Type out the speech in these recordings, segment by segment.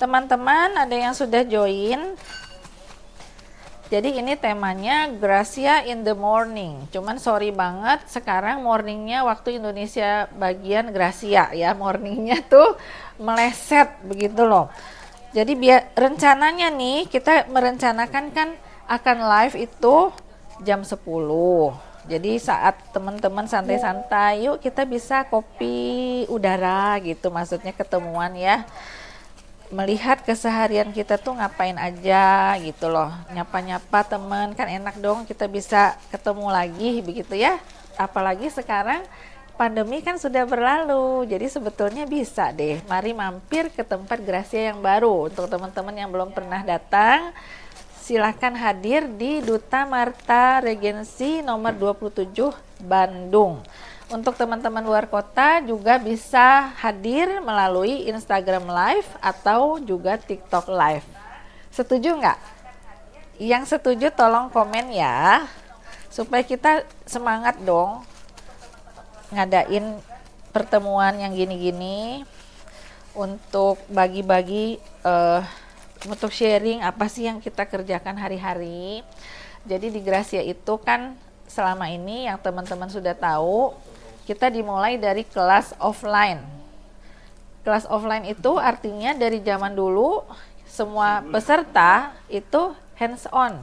Teman-teman, ada yang sudah join. Jadi ini temanya Gracia in the morning. Cuman sorry banget, sekarang morningnya waktu Indonesia bagian Gracia ya. Morningnya tuh meleset begitu loh. Jadi rencananya nih kita merencanakan kan akan live itu jam 10. Jadi saat teman-teman santai-santai, yuk kita bisa kopi udara gitu, maksudnya ketemuan ya. Melihat keseharian kita tuh ngapain aja gitu loh, nyapa-nyapa teman kan enak dong, kita bisa ketemu lagi begitu ya. Apalagi sekarang pandemi kan sudah berlalu, jadi sebetulnya bisa deh, mari mampir ke tempat Gracia yang baru. Untuk teman-teman yang belum pernah datang, silakan hadir di Duta Marta Regensi nomor 27 Bandung. Untuk teman-teman luar kota juga bisa hadir melalui Instagram Live atau juga TikTok Live. Setuju nggak? Yang setuju tolong komen ya, supaya kita semangat dong ngadain pertemuan yang gini-gini untuk bagi-bagi, untuk sharing apa sih yang kita kerjakan hari-hari. Jadi di Gracia itu kan selama ini yang teman-teman sudah tahu, kita dimulai dari kelas offline. Kelas offline itu artinya dari zaman dulu semua peserta itu hands on,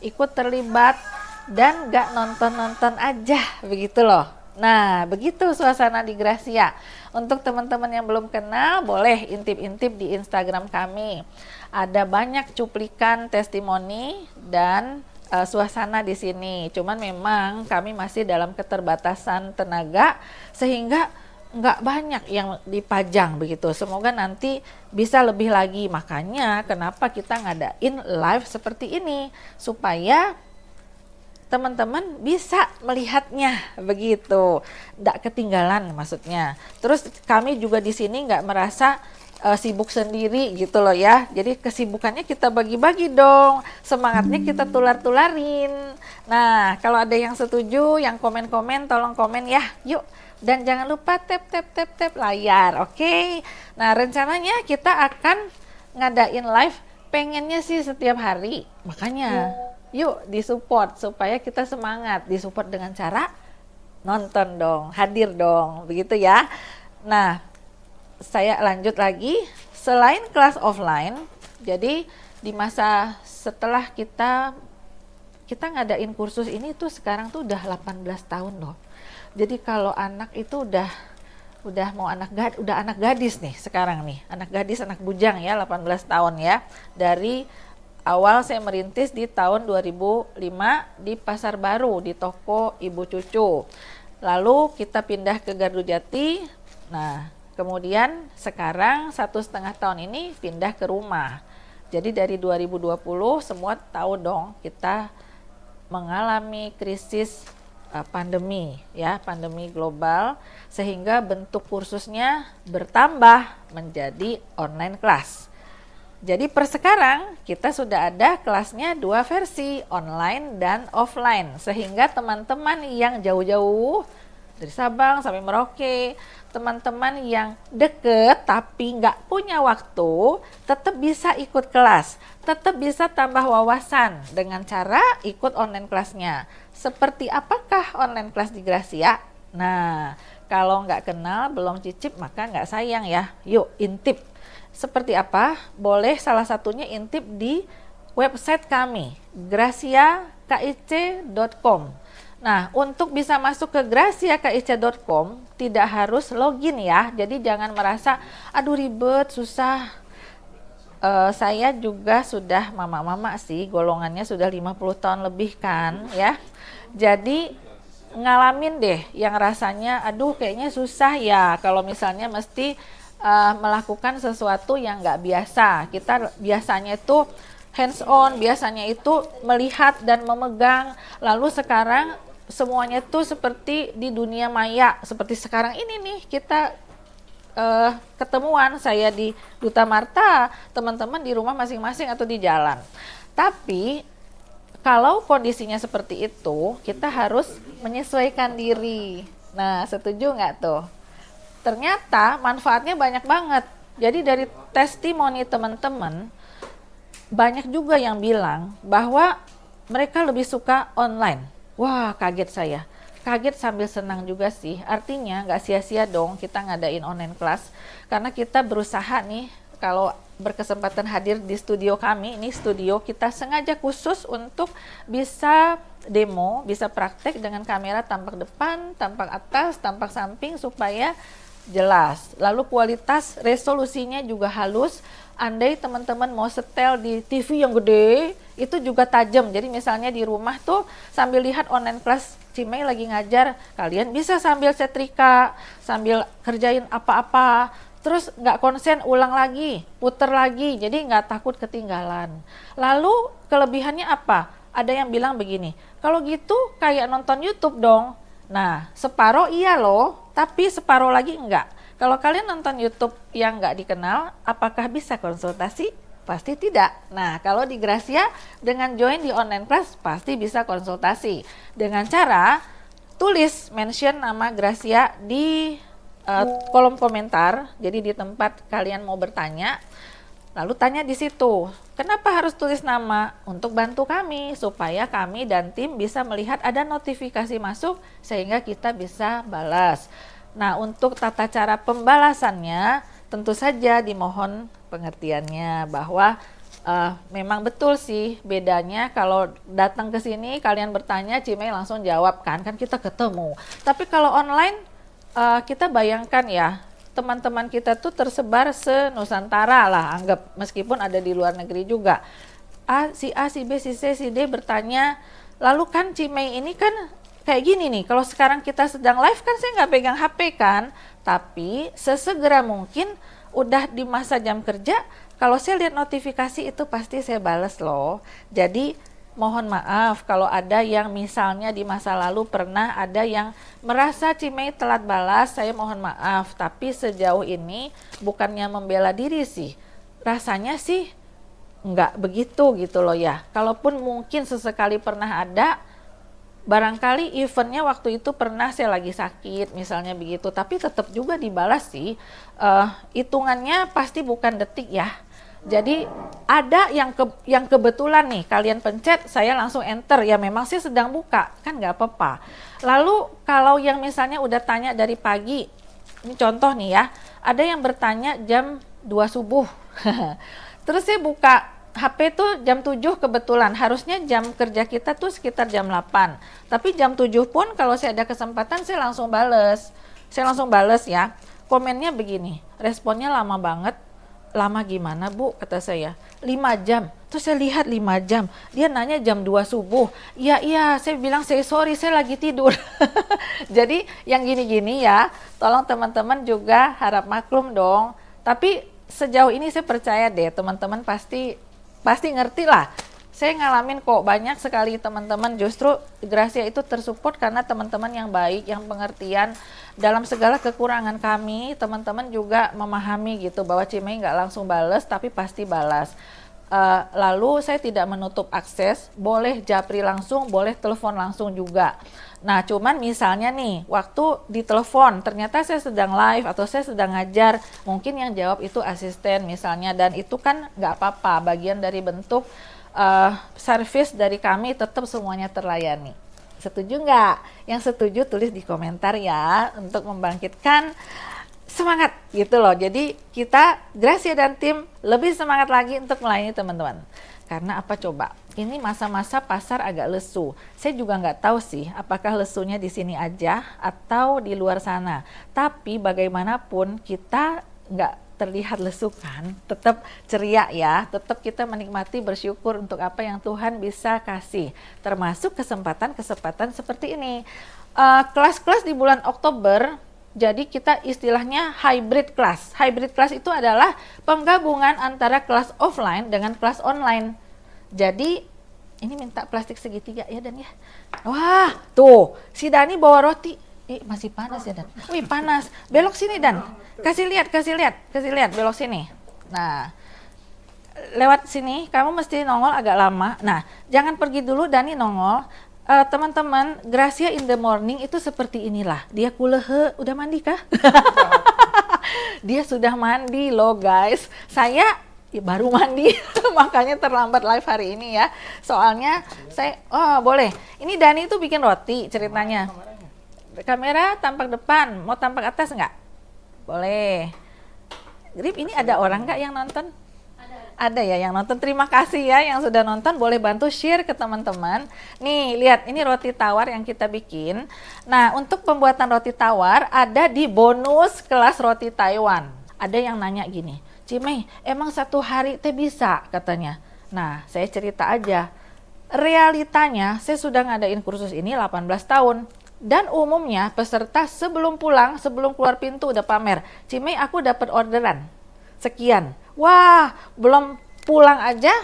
ikut terlibat dan gak nonton-nonton aja begitu loh. Nah begitu suasana di Gracia. Untuk teman-teman yang belum kenal boleh intip-intip di Instagram kami. Ada banyak cuplikan testimoni dan suasana di sini. Cuman memang kami masih dalam keterbatasan tenaga sehingga nggak banyak yang dipajang begitu. Semoga nanti bisa lebih lagi. Makanya kenapa kita ngadain live seperti ini supaya teman-teman bisa melihatnya begitu, nggak ketinggalan maksudnya. Terus kami juga di sini nggak merasa sibuk sendiri gitu loh ya. Jadi kesibukannya kita bagi-bagi dong, semangatnya kita tular-tularin. Nah kalau ada yang setuju, yang komen-komen tolong komen ya, yuk. Dan jangan lupa tap layar, oke? Nah rencananya kita akan ngadain live, pengennya sih setiap hari, makanya yuk disupport supaya kita semangat. Disupport dengan cara nonton dong, hadir dong, begitu ya. Nah saya lanjut lagi, selain kelas offline, jadi di masa setelah kita ngadain kursus ini tuh sekarang tuh udah 18 tahun loh. Jadi kalau anak itu udah mau udah anak gadis nih sekarang nih, anak gadis, anak bujang ya, 18 tahun ya. Dari awal saya merintis di tahun 2005 di Pasar Baru di toko Ibu Cucu. Lalu kita pindah ke Gardu Jati. Nah kemudian sekarang 1,5 tahun ini pindah ke rumah. Jadi dari 2020 semua tahu dong kita mengalami krisis pandemi ya, pandemi global, sehingga bentuk kursusnya bertambah menjadi online class. Jadi per sekarang kita sudah ada kelasnya 2 versi, online dan offline, sehingga teman-teman yang jauh-jauh dari Sabang sampai Merauke, teman-teman yang deket tapi nggak punya waktu, tetap bisa ikut kelas, tetap bisa tambah wawasan dengan cara ikut online kelasnya. Seperti apakah online kelas di Gracia? Nah, kalau nggak kenal, belum cicip, maka nggak sayang ya. Yuk intip. Seperti apa? Boleh salah satunya intip di website kami, graciakic.com. Nah, untuk bisa masuk ke graciakic.com tidak harus login ya. Jadi jangan merasa aduh ribet, susah. Saya juga sudah mama-mama sih, golongannya sudah 50 tahun lebih kan ya. Jadi ngalamin deh yang rasanya aduh kayaknya susah ya kalau misalnya mesti melakukan sesuatu yang nggak biasa. Kita biasanya itu hands on, biasanya itu melihat dan memegang. Lalu sekarang semuanya tuh seperti di dunia maya, seperti sekarang ini nih kita ketemuan, saya di Duta Marta, teman-teman di rumah masing-masing atau di jalan. Tapi kalau kondisinya seperti itu, kita harus menyesuaikan diri. Nah, setuju nggak tuh? Ternyata manfaatnya banyak banget. Jadi dari testimoni teman-teman, banyak juga yang bilang bahwa mereka lebih suka online. Wah, kaget saya. Kaget sambil senang juga sih. Artinya nggak sia-sia dong kita ngadain online class. Karena kita berusaha nih, kalau berkesempatan hadir di studio kami, ini studio kita sengaja khusus untuk bisa demo, bisa praktek dengan kamera tampak depan, tampak atas, tampak samping supaya jelas. Lalu kualitas resolusinya juga halus. Andai teman-teman mau setel di TV yang gede, itu juga tajam. Jadi misalnya di rumah tuh sambil lihat online class Cimei lagi ngajar, kalian bisa sambil setrika, sambil kerjain apa-apa. Terus nggak konsen, ulang lagi, puter lagi, jadi nggak takut ketinggalan. Lalu kelebihannya apa? Ada yang bilang begini, kalau gitu kayak nonton YouTube dong. Nah, separoh iya loh, tapi separoh lagi enggak. Kalau kalian nonton YouTube yang nggak dikenal, apakah bisa konsultasi? Pasti tidak. Nah, kalau di Gracia dengan join di online class pasti bisa konsultasi. Dengan cara tulis mention nama Gracia di kolom komentar. Jadi di tempat kalian mau bertanya, lalu tanya di situ. Kenapa harus tulis nama? Untuk bantu kami supaya kami dan tim bisa melihat ada notifikasi masuk sehingga kita bisa balas. Nah, untuk tata cara pembalasannya tentu saja dimohon pengertiannya bahwa memang betul sih bedanya kalau datang ke sini kalian bertanya Cimei langsung jawab kan kita ketemu. Tapi kalau online kita bayangkan ya, teman-teman kita tuh tersebar se-Nusantara lah, anggap meskipun ada di luar negeri juga. Si A, si B, si C, si D bertanya, lalu kan Cimei ini kan kayak gini nih, kalau sekarang kita sedang live kan saya nggak pegang HP kan, tapi sesegera mungkin udah di masa jam kerja, kalau saya lihat notifikasi itu pasti saya bales loh. Jadi mohon maaf kalau ada yang misalnya di masa lalu pernah ada yang merasa Cimei telat balas, saya mohon maaf. Tapi sejauh ini bukannya membela diri sih, rasanya sih nggak begitu gitu loh ya. Kalaupun mungkin sesekali pernah ada, barangkali eventnya waktu itu pernah saya lagi sakit misalnya begitu, tapi tetap juga dibalas sih. Hitungannya pasti bukan detik ya. Jadi ada yang kebetulan nih kalian pencet, saya langsung enter, ya memang sih sedang buka, kan nggak apa-apa. Lalu kalau yang misalnya udah tanya dari pagi, ini contoh nih ya, ada yang bertanya jam 2 subuh, terus saya buka HP tuh jam 7 kebetulan, harusnya jam kerja kita tuh sekitar jam 8, tapi jam 7 pun kalau saya ada kesempatan saya langsung bales ya, komennya begini, responnya lama banget. Lama gimana Bu, kata saya, 5 jam. Terus saya lihat 5 jam, dia nanya jam 2 subuh. Iya, saya bilang sorry, saya lagi tidur. Jadi yang gini-gini ya, tolong teman-teman juga harap maklum dong. Tapi sejauh ini saya percaya deh, teman-teman pasti ngerti lah. Saya ngalamin kok, banyak sekali teman-teman justru Gracia itu tersupport karena teman-teman yang baik, yang pengertian dalam segala kekurangan kami. Teman-teman juga memahami gitu bahwa Cimei nggak langsung balas tapi pasti balas. Lalu saya tidak menutup akses, boleh japri langsung, boleh telepon langsung juga. Nah cuman misalnya nih, waktu ditelepon ternyata saya sedang live atau saya sedang ngajar, mungkin yang jawab itu asisten misalnya, dan itu kan nggak apa-apa, bagian dari bentuk service dari kami, tetap semuanya terlayani. Setuju nggak? Yang setuju tulis di komentar ya, untuk membangkitkan semangat gitu loh. Jadi kita Gracia dan tim lebih semangat lagi untuk melayani teman-teman. Karena apa coba? Ini masa-masa pasar agak lesu. Saya juga nggak tahu sih apakah lesunya di sini aja atau di luar sana. Tapi bagaimanapun kita nggak terlihat lesu kan, tetap ceria ya, tetap kita menikmati, bersyukur untuk apa yang Tuhan bisa kasih, termasuk kesempatan-kesempatan seperti ini. Kelas-kelas di bulan Oktober, jadi kita istilahnya hybrid class. Hybrid class itu adalah penggabungan antara kelas offline dengan kelas online. Jadi ini minta plastik segitiga ya Dan ya. Wah, tuh si Dani bawa roti. Masih panas ya Dan. Wih panas. Belok sini Dan. Kasih lihat, belok sini. Nah, lewat sini kamu mesti nongol agak lama. Nah, jangan pergi dulu, Dani nongol. Teman-teman, Gracia in the morning itu seperti inilah. Dia kulehe, udah mandi kah? Dia sudah mandi loh guys. Saya ya, baru mandi, makanya terlambat live hari ini ya. Soalnya saya, oh boleh. Ini Dani tuh bikin roti ceritanya. Kamera tampak depan, mau tampak atas nggak? Boleh. Grip, ini ada orang nggak yang nonton? Ada ya yang nonton. Terima kasih ya yang sudah nonton, boleh bantu share ke teman-teman. Nih lihat, ini roti tawar yang kita bikin. Nah, untuk pembuatan roti tawar ada di bonus kelas roti Taiwan. Ada yang nanya gini, Cimei, emang satu hari teh bisa katanya. Nah, saya cerita aja. Realitanya saya sudah ngadain kursus ini 18 tahun. Dan umumnya peserta sebelum pulang, sebelum keluar pintu udah pamer, Cimei aku dapat orderan sekian. Wah, belum pulang aja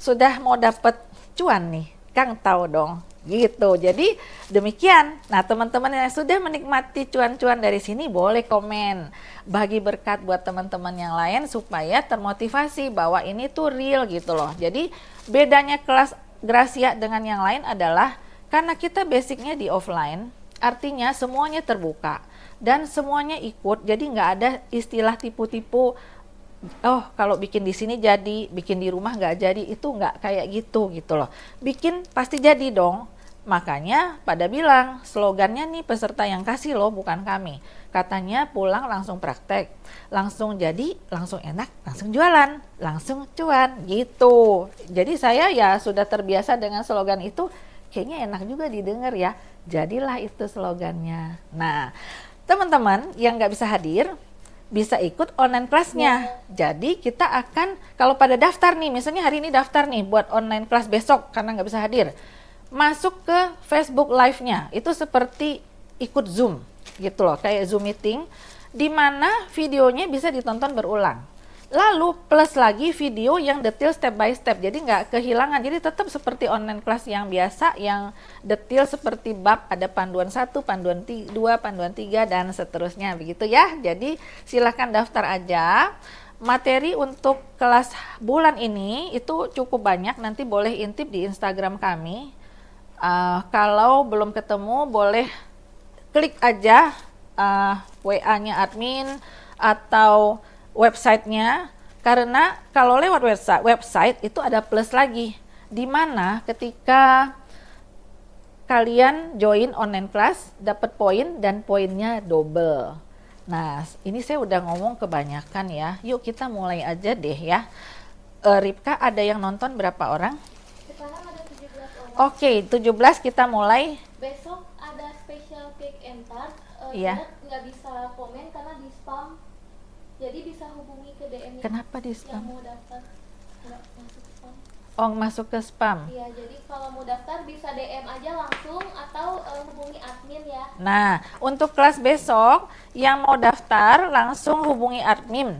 sudah mau dapat cuan nih. Kang tahu dong. Gitu. Jadi demikian. Nah, teman-teman yang sudah menikmati cuan-cuan dari sini boleh komen. Bagi berkat buat teman-teman yang lain supaya termotivasi bahwa ini tuh real gitu loh. Jadi bedanya kelas Gracia dengan yang lain adalah karena kita basicnya di offline, artinya semuanya terbuka dan semuanya ikut. Jadi nggak ada istilah tipu-tipu. Oh, kalau bikin di sini jadi, bikin di rumah nggak jadi, itu nggak kayak gitu loh. Bikin pasti jadi dong. Makanya pada bilang slogannya nih peserta yang kasih loh, bukan kami. Katanya pulang langsung praktek, langsung jadi, langsung enak, langsung jualan, langsung cuan gitu. Jadi saya ya sudah terbiasa dengan slogan itu, kayaknya enak juga didengar ya. Jadilah itu slogannya. Nah, teman-teman yang nggak bisa hadir, bisa ikut online kelasnya. Jadi kita akan, kalau pada daftar nih, misalnya hari ini daftar nih buat online kelas besok karena nggak bisa hadir, masuk ke Facebook Live-nya, itu seperti ikut Zoom gitu loh, kayak Zoom meeting, di mana videonya bisa ditonton berulang. Lalu plus lagi video yang detail step by step, jadi nggak kehilangan, jadi tetap seperti online kelas yang biasa, yang detail seperti bab, ada panduan 1, panduan 2, panduan 3, dan seterusnya begitu ya. Jadi silahkan daftar aja. Materi untuk kelas bulan ini itu cukup banyak, nanti boleh intip di Instagram kami. Kalau belum ketemu boleh klik aja WA-nya admin atau websitenya, karena kalau lewat website itu ada plus lagi, di mana ketika kalian join online class dapat poin dan poinnya double. Nah, ini saya udah ngomong kebanyakan ya. Yuk kita mulai aja deh ya. Ripka, ada yang nonton berapa orang? Sekarang ada 17 orang. Oke, 17 kita mulai. Besok ada special cake and tart. Iya. Nggak bisa komen karena di spam. Jadi bisa hubungi ke DM Kenapa di yang spam? mau daftar. Nggak masuk spam. Oh, masuk ke spam. Iya, jadi kalau mau daftar bisa DM aja langsung atau hubungi admin ya. Nah, untuk kelas besok yang mau daftar langsung hubungi admin.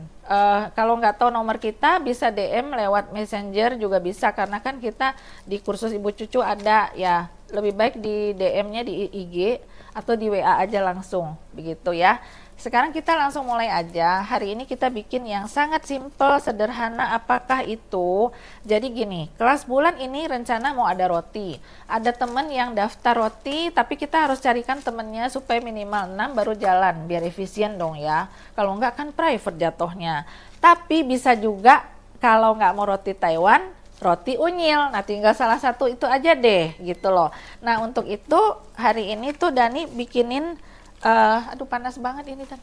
Kalau nggak tahu nomor kita bisa DM lewat messenger juga bisa, karena kan kita di kursus Ibu Cucu ada ya. Lebih baik di DM-nya di IG atau di WA aja langsung begitu ya. Sekarang kita langsung mulai aja. Hari ini kita bikin yang sangat simple, sederhana. Apakah itu? Jadi gini, kelas bulan ini rencana mau ada roti. Ada temen yang daftar roti, tapi kita harus carikan temennya supaya minimal 6 baru jalan, biar efisien dong ya. Kalau enggak kan private jatuhnya. Tapi bisa juga kalau nggak mau roti Taiwan, roti unyil. Nah, tinggal salah satu itu aja deh gitu loh. Nah, untuk itu hari ini tuh Dani bikinin aduh panas banget ini kan.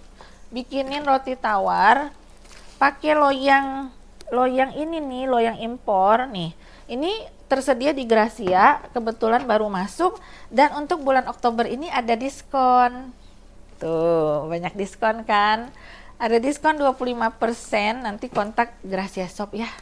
Bikinin roti tawar pakai loyang ini nih, loyang impor nih. Ini tersedia di Gracia, kebetulan baru masuk, dan untuk bulan Oktober ini ada diskon. Tuh, banyak diskon kan? Ada diskon 25%, nanti kontak Gracia Shop ya.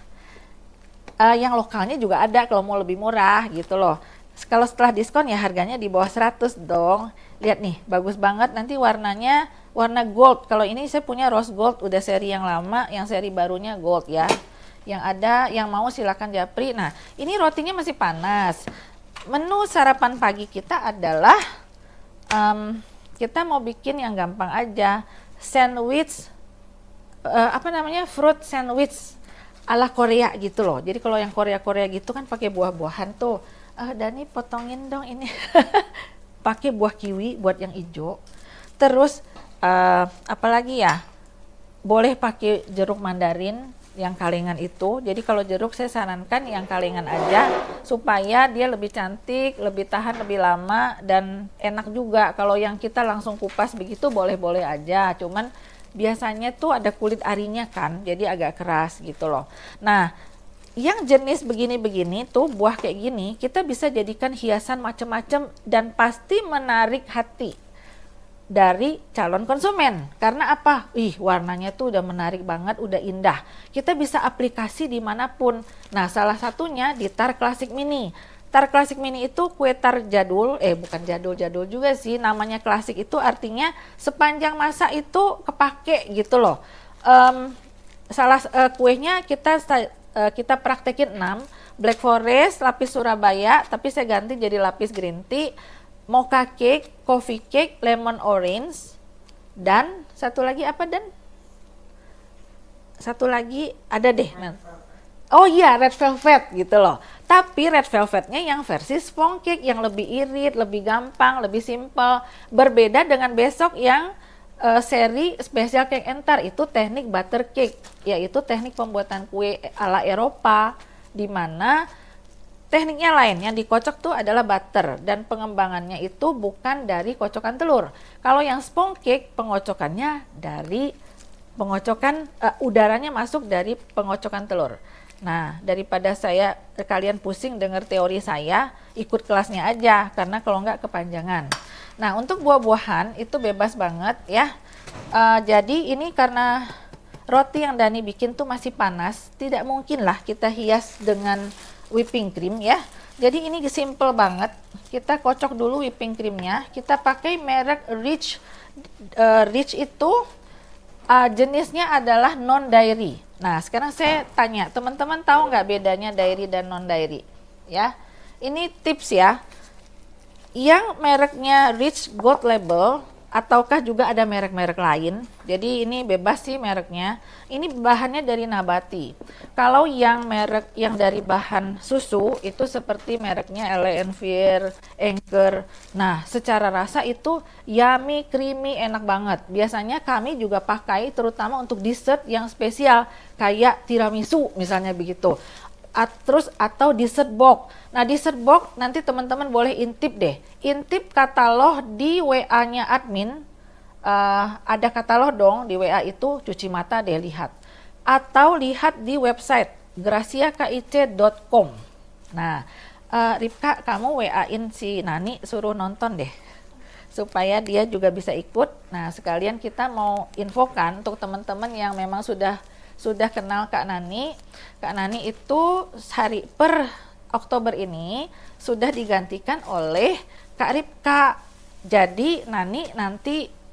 Yang lokalnya juga ada kalau mau lebih murah gitu loh. Kalau setelah diskon ya harganya di bawah 100 dong. Lihat nih, bagus banget, nanti warnanya warna gold. Kalau ini saya punya rose gold, udah seri yang lama, yang seri barunya gold ya. Yang ada, yang mau silakan japri. Nah, ini rotinya masih panas. Menu sarapan pagi kita adalah kita mau bikin yang gampang aja, sandwich apa namanya, fruit sandwich ala Korea gitu loh. Jadi kalau yang Korea gitu kan pakai buah-buahan tuh. Dani potongin dong ini. Pakai buah kiwi buat yang hijau. Terus apalagi ya? boleh pakai jeruk mandarin yang kalengan itu. Jadi kalau jeruk saya sarankan yang kalengan aja supaya dia lebih cantik, lebih tahan lebih lama dan enak juga. Kalau yang kita langsung kupas begitu boleh-boleh aja. Cuman biasanya tuh ada kulit arinya kan, jadi agak keras gitu loh. Nah, yang jenis begini-begini tuh buah kayak gini kita bisa jadikan hiasan macam-macam dan pasti menarik hati dari calon konsumen. Karena apa? Warnanya tuh udah menarik banget, udah indah. Kita bisa aplikasi dimanapun. Nah, salah satunya di Tar Classic Mini. Tar Classic Mini itu kue tar jadul, bukan jadul-jadul juga sih, namanya klasik itu artinya sepanjang masa itu kepake gitu loh. Kuenya kita praktekin 6, Black Forest, lapis Surabaya, tapi saya ganti jadi lapis green tea, mocha cake, coffee cake, lemon orange, dan satu lagi apa dan? Satu lagi ada deh. Oh iya, red velvet gitu loh. Tapi red velvetnya yang versi sponge cake yang lebih irit, lebih gampang, lebih simple. Berbeda dengan besok yang seri special cake entar itu teknik butter cake, yaitu teknik pembuatan kue ala Eropa, di mana tekniknya lain, yang dikocok tuh adalah butter dan pengembangannya itu bukan dari kocokan telur. Kalau yang sponge cake pengocokannya dari udaranya masuk dari pengocokan telur. Nah, daripada kalian pusing dengar teori saya, ikut kelasnya aja karena kalau nggak kepanjangan. Nah, untuk buah-buahan itu bebas banget ya. Jadi ini karena roti yang Dani bikin tuh masih panas, tidak mungkin lah kita hias dengan whipping cream ya. Jadi ini simple banget. Kita kocok dulu whipping creamnya. Kita pakai merek Rich. Rich itu jenisnya adalah non dairy. Nah, sekarang saya tanya, teman-teman tahu nggak bedanya dairy dan non dairy? Ya, ini tips ya. Yang mereknya Rich Gold Label ataukah juga ada merek-merek lain. Jadi ini bebas sih mereknya. Ini bahannya dari nabati. Kalau yang merek yang dari bahan susu itu seperti mereknya Envir, Anchor. Nah, secara rasa itu yummy, creamy, enak banget. Biasanya kami juga pakai terutama untuk dessert yang spesial kayak tiramisu misalnya begitu. Terus atau dessert box. Nah, dessert box nanti teman-teman boleh intip deh. Intip katalog di WA-nya admin. Ada katalog dong di WA itu, cuci mata deh lihat. Atau lihat di website graciakic.com. Nah, Ripka kamu WA-in si Nani suruh nonton deh. Supaya dia juga bisa ikut. Nah, sekalian kita mau infokan untuk teman-teman yang memang sudah kenal Kak Nani. Kak Nani itu per Oktober ini sudah digantikan oleh Kak Ripka. Jadi Nani nanti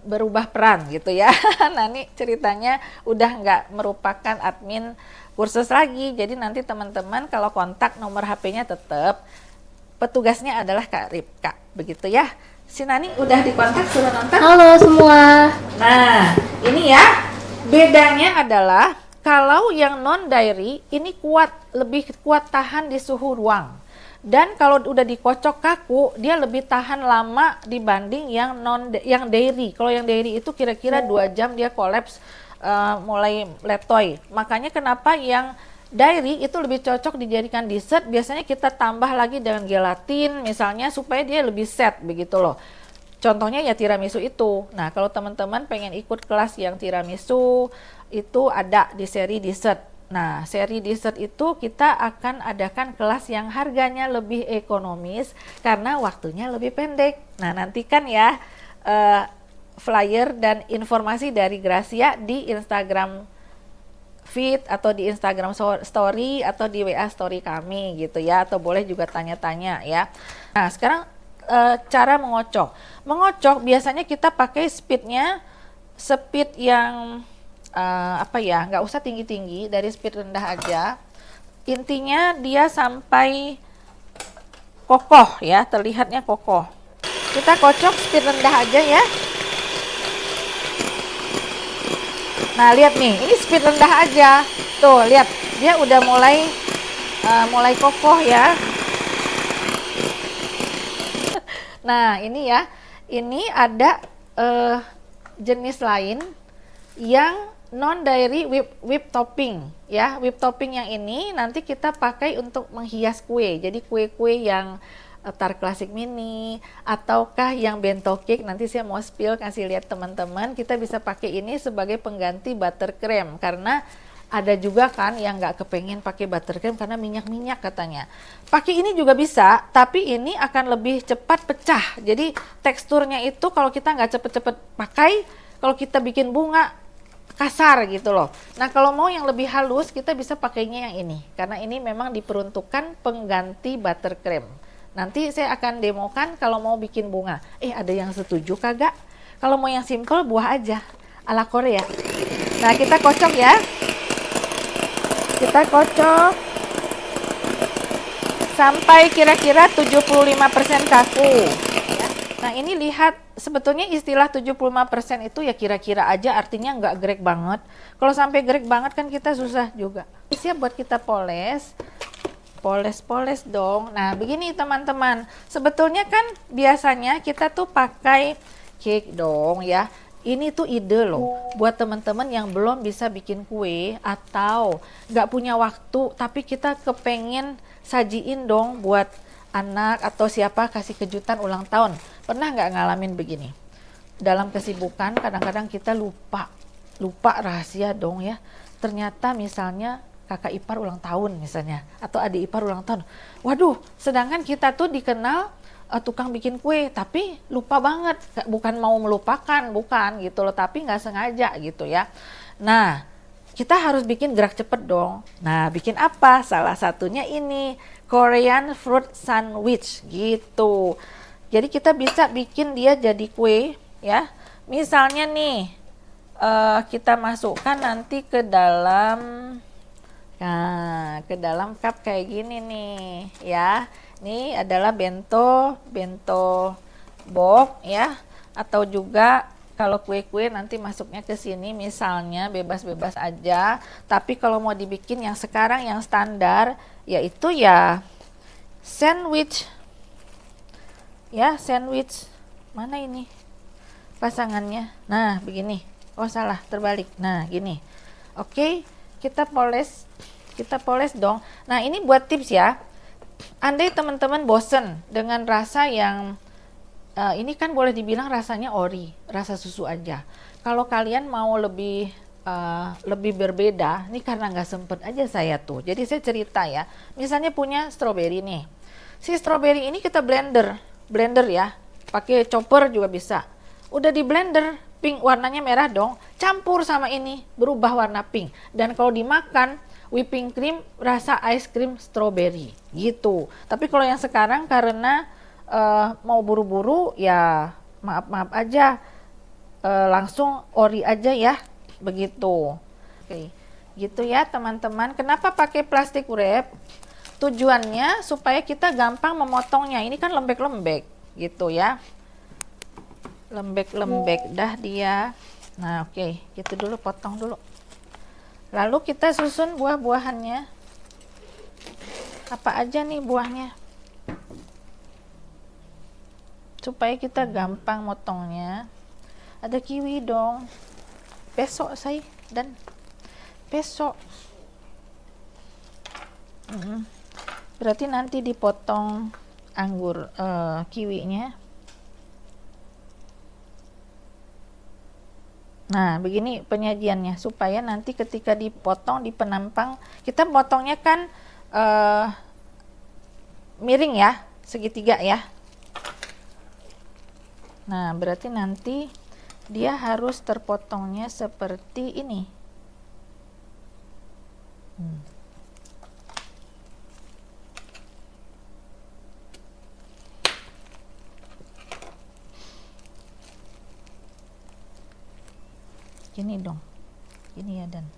berubah peran gitu ya. Nani ceritanya udah nggak merupakan admin kursus lagi. Jadi nanti teman-teman kalau kontak nomor HP-nya tetap, petugasnya adalah Kak Ripka. Begitu ya. Si Nani udah dikontak suruh nonton. Halo semua. Nah, ini ya. Bedanya adalah kalau yang non dairy ini lebih kuat tahan di suhu ruang. Dan kalau udah dikocok kaku, dia lebih tahan lama dibanding yang dairy. Kalau yang dairy itu kira-kira 2 jam dia kolaps, mulai letoy. Makanya kenapa yang dairy itu lebih cocok dijadikan dessert, biasanya kita tambah lagi dengan gelatin misalnya supaya dia lebih set begitu loh. Contohnya ya tiramisu itu. Nah, kalau teman-teman pengen ikut kelas yang tiramisu, itu ada di seri dessert. Nah, seri dessert itu kita akan adakan kelas yang harganya lebih ekonomis karena waktunya lebih pendek. Nah, nantikan ya flyer dan informasi dari Gracia di Instagram feed atau di Instagram story atau di WA story kami gitu ya. Atau boleh juga tanya-tanya ya. Nah, sekarang cara mengocok biasanya kita pakai speed yang nggak usah tinggi-tinggi, dari speed rendah aja. Intinya dia sampai kokoh ya, terlihatnya kokoh. Kita kocok speed rendah aja ya. Nah, lihat nih, ini speed rendah aja. Tuh, lihat, dia udah mulai kokoh ya. Nah, ini ya, ini ada jenis lain yang non dairy whip topping ya. Whip topping yang ini nanti kita pakai untuk menghias kue. Jadi kue-kue yang tart klasik mini ataukah yang bento cake, nanti saya mau spill kasih lihat teman-teman. Kita bisa pakai ini sebagai pengganti buttercream karena ada juga kan yang nggak kepengen pakai buttercream karena minyak-minyak katanya. Pakai ini juga bisa, tapi ini akan lebih cepat pecah. Jadi teksturnya itu kalau kita nggak cepet-cepet pakai, kalau kita bikin bunga kasar gitu loh. Nah kalau mau yang lebih halus kita bisa pakainya yang ini, karena ini memang diperuntukkan pengganti buttercream. Nanti saya akan demokan kalau mau bikin bunga. Ada yang setuju kagak? Kalau mau yang simple buah aja ala Korea. Nah kita kocok ya. Kita kocok sampai kira-kira 75% kaku. Nah ini lihat, sebetulnya istilah 75% itu ya kira-kira aja, artinya nggak grek banget. Kalau sampai grek banget kan kita susah juga. Siap buat kita poles. Poles-poles dong. Nah begini teman-teman, sebetulnya kan biasanya kita tuh pakai cake dong ya. Ini tuh ide loh buat teman-teman yang belum bisa bikin kue atau nggak punya waktu tapi kita kepengen sajiin dong buat anak atau siapa, kasih kejutan ulang tahun. Pernah nggak ngalamin begini? Dalam kesibukan kadang-kadang kita lupa rahasia dong ya. Ternyata misalnya kakak ipar ulang tahun misalnya atau adik ipar ulang tahun. Waduh, sedangkan kita tuh dikenal tukang bikin kue, tapi lupa banget. Bukan mau melupakan, bukan gitu loh, tapi nggak sengaja gitu ya. Nah, kita harus bikin gerak cepet dong. Nah, bikin apa? Salah satunya ini, Korean fruit sandwich gitu. Jadi kita bisa bikin dia jadi kue ya. Misalnya nih, kita masukkan nanti ke dalam, nah, ke dalam cup kayak gini nih ya. Ini adalah bento box ya, atau juga kalau kue-kue nanti masuknya ke sini misalnya bebas-bebas aja. Tapi kalau mau dibikin yang sekarang yang standar yaitu ya sandwich. Ya, sandwich. Mana ini pasangannya? Nah, begini. Oh, salah, terbalik. Nah, gini. Oke, kita poles dong. Nah, ini buat tips ya. Andai teman-teman bosen dengan rasa yang ini kan boleh dibilang rasanya ori, rasa susu aja. Kalau kalian mau lebih berbeda, ini karena nggak sempet aja saya tuh. Jadi saya cerita ya, misalnya punya stroberi nih. Si stroberi ini kita blender ya, pakai chopper juga bisa. Udah di blender, pink warnanya merah dong, campur sama ini berubah warna pink. Dan kalau dimakan whipping cream rasa ice cream strawberry gitu. Tapi kalau yang sekarang karena mau buru-buru ya maaf aja, langsung ori aja ya begitu. Oke, gitu ya teman-teman. Kenapa pakai plastik wrap? Tujuannya supaya kita gampang memotongnya. Ini kan lembek-lembek gitu ya, lembek-lembek dah dia. Nah oke, gitu dulu, potong dulu. Lalu kita susun buah-buahannya. Apa aja nih buahnya? Supaya kita gampang motongnya. Ada kiwi dong. Besok saya dan besok. Berarti nanti dipotong anggur kiwinya. Nah, begini penyajiannya supaya nanti ketika dipotong di penampang, kita potongnya kan miring ya, segitiga ya. Nah, berarti nanti dia harus terpotongnya seperti ini. Gini dong, gini ya Dan.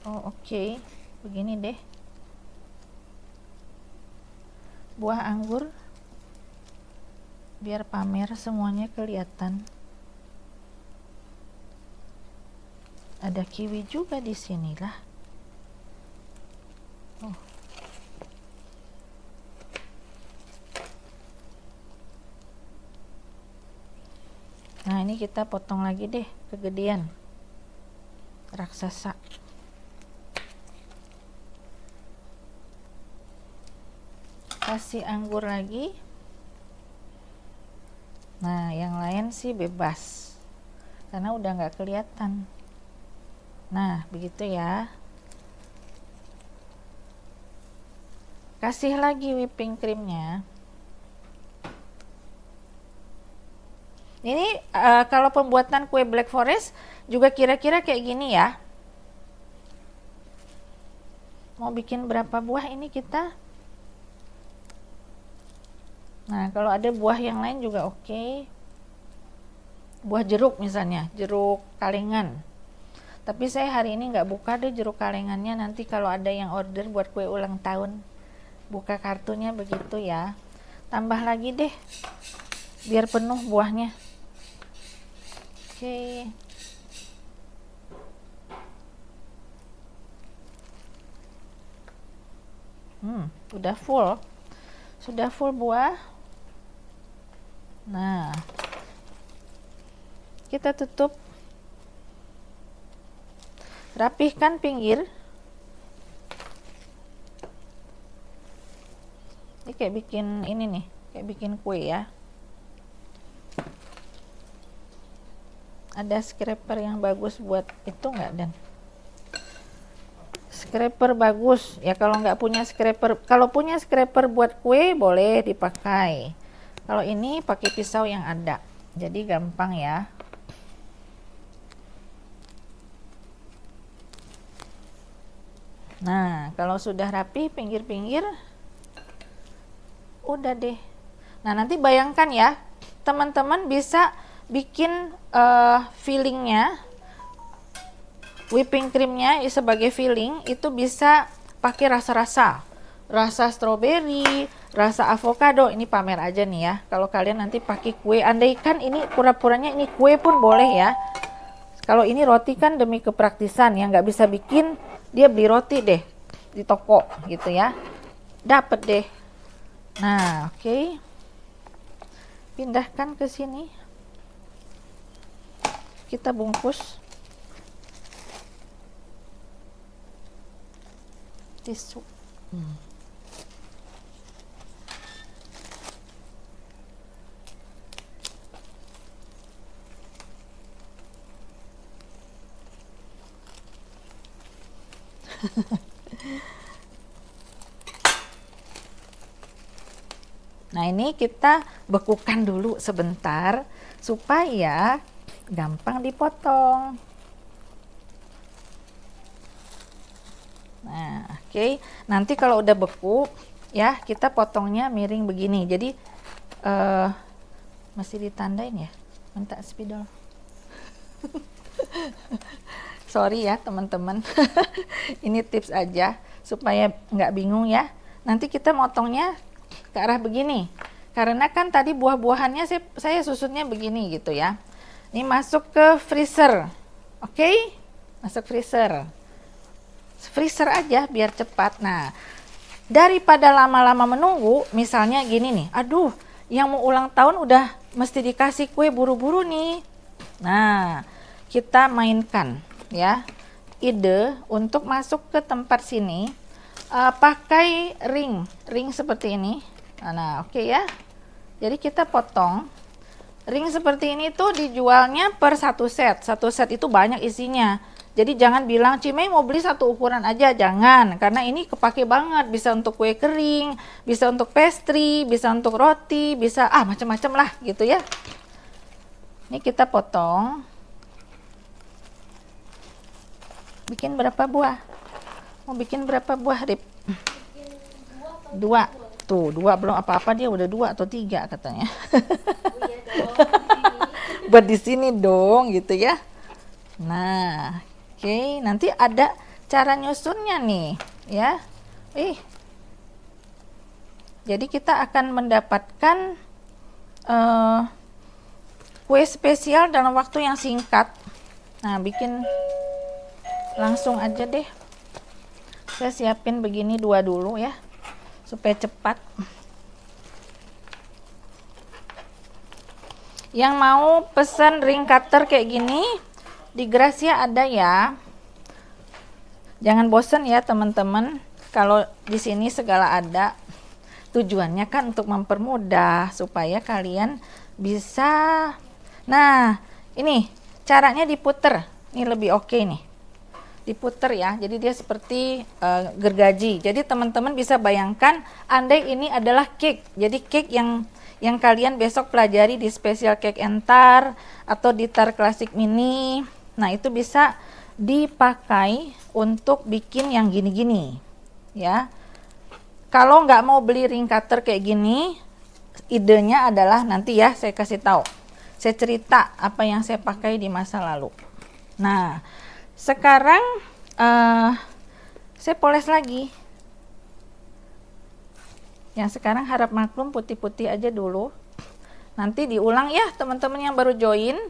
Oh oke. Begini deh. Buah anggur biar pamer semuanya kelihatan. Ada kiwi juga di sini lah. Oh. Nah, ini kita potong lagi deh, kegedean. Raksasa. Kasih anggur lagi. Nah, yang lain sih bebas. Karena udah nggak kelihatan. Nah, begitu ya. Kasih lagi whipping creamnya. Ini kalau pembuatan kue Black Forest juga kira-kira kayak gini ya. Mau bikin berapa buah ini kita? Nah, kalau ada buah yang lain juga oke. Buah jeruk misalnya, jeruk kalengan. Tapi saya hari ini nggak buka deh jeruk kalengannya. Nanti kalau ada yang order buat kue ulang tahun, buka kartunya begitu ya. Tambah lagi deh, biar penuh buahnya. Oke. Udah full. Sudah full buah. Nah, kita tutup. Rapihkan pinggir. Ini kayak bikin ini nih, kayak bikin kue ya. Ada scraper yang bagus buat itu nggak, Dan? Scraper bagus ya. Kalau nggak punya scraper, kalau punya scraper buat kue boleh dipakai. Kalau ini pakai pisau yang ada, jadi gampang ya. Nah, kalau sudah rapi pinggir-pinggir, udah deh. Nah, nanti bayangkan ya, teman-teman bisa bikin fillingnya, whipping creamnya sebagai filling itu bisa pakai rasa-rasa, rasa stroberi, rasa avocado. Ini pamer aja nih ya. Kalau kalian nanti pakai kue, andaikan ini pura-puranya ini kue pun boleh ya. Kalau ini roti kan demi kepraktisan ya, nggak bisa bikin, dia beli roti deh di toko gitu ya. Dapat deh. Nah, oke. Pindahkan ke sini. Kita bungkus. Tisu. Nah, ini kita bekukan dulu sebentar supaya gampang dipotong. Nah, oke. Nanti kalau udah beku ya, kita potongnya miring begini. Jadi masih ditandain ya. Minta spidol. Sorry ya teman-teman. Ini tips aja supaya nggak bingung ya. Nanti kita motongnya ke arah begini. Karena kan tadi buah-buahannya saya susutnya begini gitu ya. Ini masuk ke freezer. Oke? Masuk freezer. Freezer aja biar cepat. Nah, daripada lama-lama menunggu, misalnya gini nih. Aduh, yang mau ulang tahun udah mesti dikasih kue buru-buru nih. Nah, kita mainkan ya ide untuk masuk ke tempat sini pakai ring seperti ini. Nah, oke ya. Jadi kita potong ring seperti ini tuh dijualnya per satu set itu banyak isinya. Jadi jangan bilang Cimei mau beli satu ukuran aja, jangan, karena ini kepake banget, bisa untuk kue kering, bisa untuk pastry, bisa untuk roti, bisa macam-macam lah gitu ya. Ini kita potong. Bikin berapa buah? Mau bikin berapa buah, Rip? Dua. Tuh, dua belum apa-apa dia udah 2 atau 3 katanya. Oh iya dong, Buat di sini dong gitu ya. Nah, oke, nanti ada cara nyusunnya nih, ya. Jadi kita akan mendapatkan kue spesial dalam waktu yang singkat. Nah, bikin langsung aja deh. Saya siapin begini 2 dulu ya, supaya cepat. Yang mau pesen ring cutter kayak gini, di Gracia ada ya. Jangan bosen ya teman-teman, kalau di sini segala ada. Tujuannya kan untuk mempermudah supaya kalian bisa. Nah, ini caranya diputer. Ini lebih oke nih. Diputer ya. Jadi dia seperti gergaji. Jadi teman-teman bisa bayangkan andai ini adalah cake. Jadi cake yang kalian besok pelajari di Special Cake and Tar atau di Tar Classic Mini. Nah, itu bisa dipakai untuk bikin yang gini-gini. Ya. Kalau nggak mau beli ring cutter kayak gini, idenya adalah nanti ya saya kasih tahu. Saya cerita apa yang saya pakai di masa lalu. Nah, sekarang saya poles lagi. Yang sekarang harap maklum putih-putih aja dulu. Nanti diulang ya teman-teman yang baru join.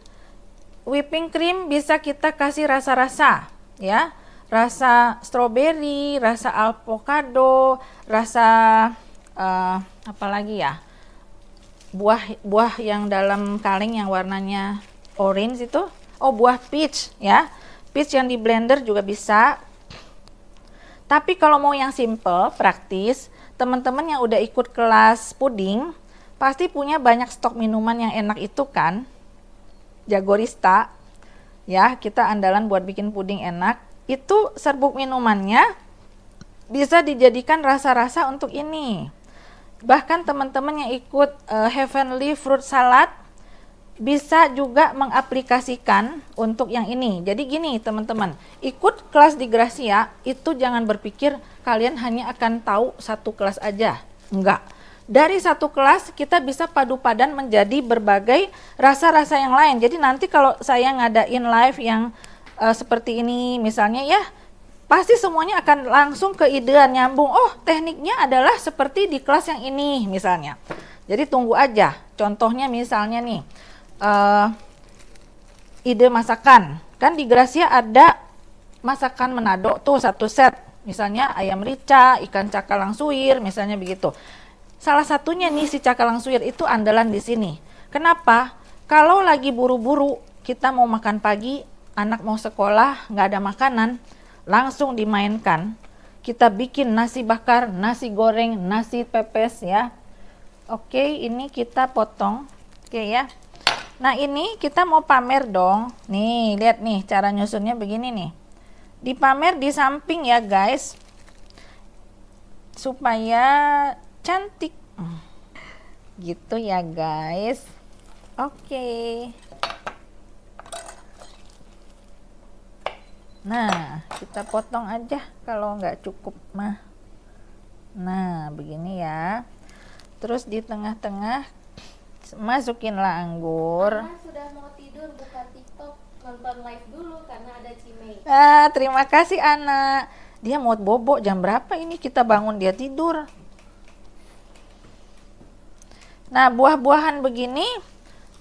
Whipping cream bisa kita kasih rasa-rasa ya. Rasa strawberry, rasa avocado, rasa apa lagi ya? Buah yang dalam kaleng yang warnanya orange itu. Oh, buah peach ya. Peach yang di blender juga bisa. Tapi kalau mau yang simple, praktis, teman-teman yang udah ikut kelas puding pasti punya banyak stok minuman yang enak itu kan. Jagorista ya, kita andalan buat bikin puding enak. Itu serbuk minumannya bisa dijadikan rasa-rasa untuk ini. Bahkan teman-teman yang ikut Heavenly Fruit Salad bisa juga mengaplikasikan untuk yang ini. Jadi gini teman-teman, ikut kelas di Gracia itu jangan berpikir kalian hanya akan tahu satu kelas aja. Enggak. Dari satu kelas kita bisa padu padan menjadi berbagai rasa-rasa yang lain. Jadi nanti kalau saya ngadain live yang seperti ini misalnya ya, pasti semuanya akan langsung ke idean nyambung. Oh, tekniknya adalah seperti di kelas yang ini misalnya. Jadi tunggu aja. Contohnya misalnya nih, ide masakan. Kan di Gracia ada masakan Manado tuh satu set. Misalnya ayam rica, ikan cakalang suwir, misalnya begitu. Salah satunya nih si cakalang suwir itu andalan di sini. Kenapa? Kalau lagi buru-buru, kita mau makan pagi, anak mau sekolah, nggak ada makanan, langsung dimainkan. Kita bikin nasi bakar, nasi goreng, nasi pepes ya. Oke, ini kita potong. Oke ya. Nah ini kita mau pamer dong. Nih, lihat nih cara nyusunnya begini nih. Dipamer di samping ya guys. Supaya cantik. Gitu ya guys. Oke. Nah, kita potong aja kalau nggak cukup mah. Nah, begini ya. Terus di tengah-tengah masukinlah anggur. Ana sudah mau tidur, buka TikTok, nonton live dulu karena ada Cimei. Terima kasih Ana. Dia mau bobo jam berapa ini kita bangun dia tidur. Nah, buah-buahan begini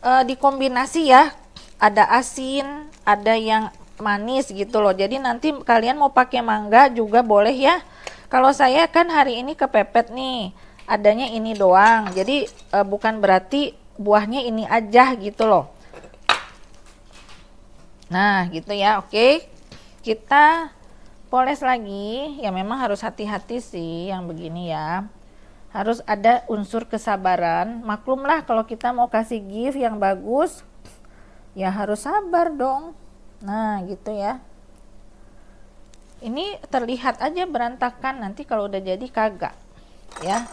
dikombinasi ya. Ada asin, ada yang manis gitu loh. Jadi nanti kalian mau pakai mangga juga boleh ya. Kalau saya kan hari ini kepepet nih. Adanya ini doang. Jadi bukan berarti buahnya ini aja gitu loh. Nah, gitu ya. Oke. Kita poles lagi. Ya memang harus hati-hati sih yang begini ya. Harus ada unsur kesabaran. Maklumlah kalau kita mau kasih gift yang bagus, ya harus sabar dong. Nah, gitu ya. Ini terlihat aja berantakan, nanti kalau udah jadi kagak. Ya.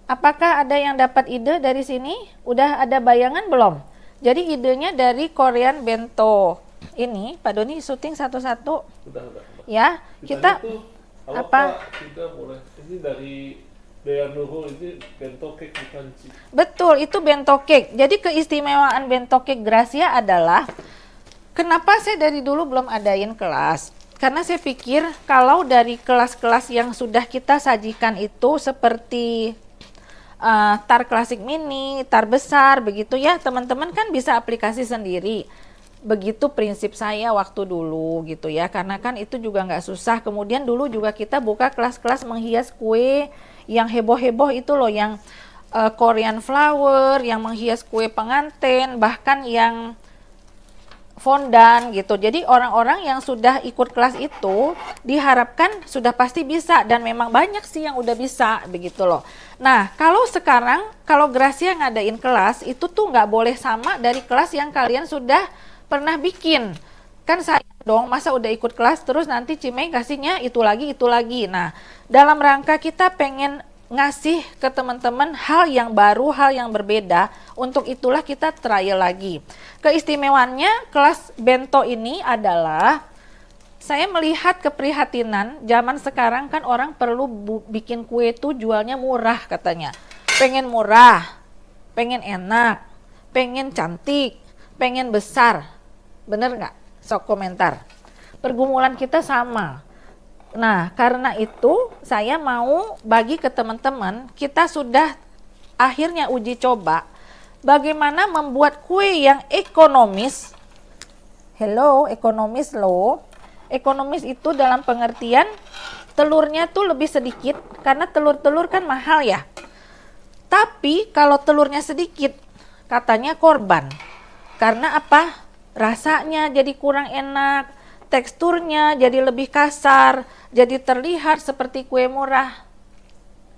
Apakah ada yang dapat ide dari sini? Udah ada bayangan belum? Jadi idenya dari Korean bento. Ini Pak Doni syuting satu-satu. Udah. Ya, kita Tuh, apa? Tidak boleh. Ini dari Daya Nuhul, ini bento cake bukan sih. Betul, itu bento cake. Jadi keistimewaan bento cake Gracia adalah kenapa saya dari dulu belum adain kelas? Karena saya pikir kalau dari kelas-kelas yang sudah kita sajikan itu seperti tar klasik mini, tar besar begitu ya, teman-teman kan bisa aplikasi sendiri. Begitu prinsip saya waktu dulu gitu ya, karena kan itu juga nggak susah. Kemudian dulu juga kita buka kelas-kelas menghias kue yang heboh-heboh itu loh, yang Korean flower, yang menghias kue pengantin, bahkan yang fondant gitu. Jadi orang-orang yang sudah ikut kelas itu diharapkan sudah pasti bisa, dan memang banyak sih yang udah bisa begitu loh. Nah, kalau sekarang kalau Gracia ngadain kelas itu tuh nggak boleh sama dari kelas yang kalian sudah pernah bikin. Kan saya dong, masa udah ikut kelas terus nanti Cimei kasihnya itu lagi itu lagi. Nah, dalam rangka kita pengen ngasih ke teman-teman hal yang baru, hal yang berbeda. Untuk itulah kita trial lagi. Keistimewaannya kelas bento ini adalah saya melihat keprihatinan zaman sekarang kan orang perlu bikin kue tuh jualnya murah katanya. Pengen murah, pengen enak, pengen cantik, pengen besar. Bener nggak? Sok komentar. Pergumulan kita sama. Nah, karena itu saya mau bagi ke teman-teman, kita sudah akhirnya uji coba bagaimana membuat kue yang ekonomis. Hello, ekonomis loh. Ekonomis itu dalam pengertian telurnya tuh lebih sedikit karena telur-telur kan mahal ya. Tapi kalau telurnya sedikit katanya korban. Karena apa? Rasanya jadi kurang enak, teksturnya jadi lebih kasar, jadi terlihat seperti kue murah.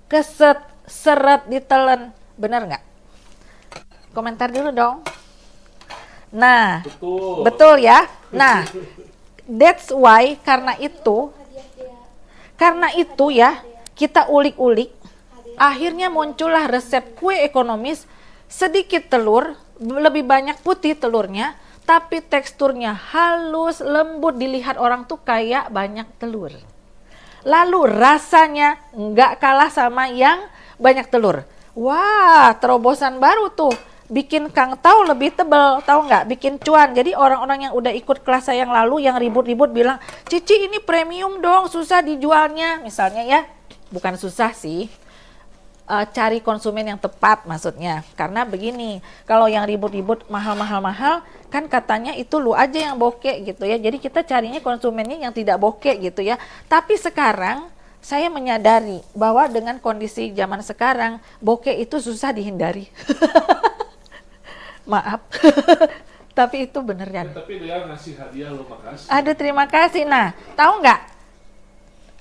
Keset, seret, ditelen. Bener nggak? Komentar dulu dong. Nah, betul ya. Nah, that's why karena itu ya kita ulik-ulik. Akhirnya muncullah resep kue ekonomis, sedikit telur, lebih banyak putih telurnya, tapi teksturnya halus, lembut, dilihat orang tuh kayak banyak telur. Lalu rasanya nggak kalah sama yang banyak telur. Wah, terobosan baru tuh. Bikin Kang Tau lebih tebel, tahu nggak? Bikin cuan. Jadi orang-orang yang udah ikut kelas saya yang lalu, yang ribut-ribut bilang, Cici ini premium dong, susah dijualnya. Misalnya ya, bukan susah sih. Cari konsumen yang tepat maksudnya. Karena begini, kalau yang ribut-ribut mahal-mahal kan katanya itu lu aja yang bokeh gitu ya. Jadi kita carinya konsumennya yang tidak bokeh gitu ya. Tapi sekarang saya menyadari bahwa dengan kondisi zaman sekarang bokeh itu susah dihindari. Maaf. Tapi itu beneran. Ya, tapi dia ngasih hadiah lo, makasih. Aduh, terima kasih. Nah, tahu nggak?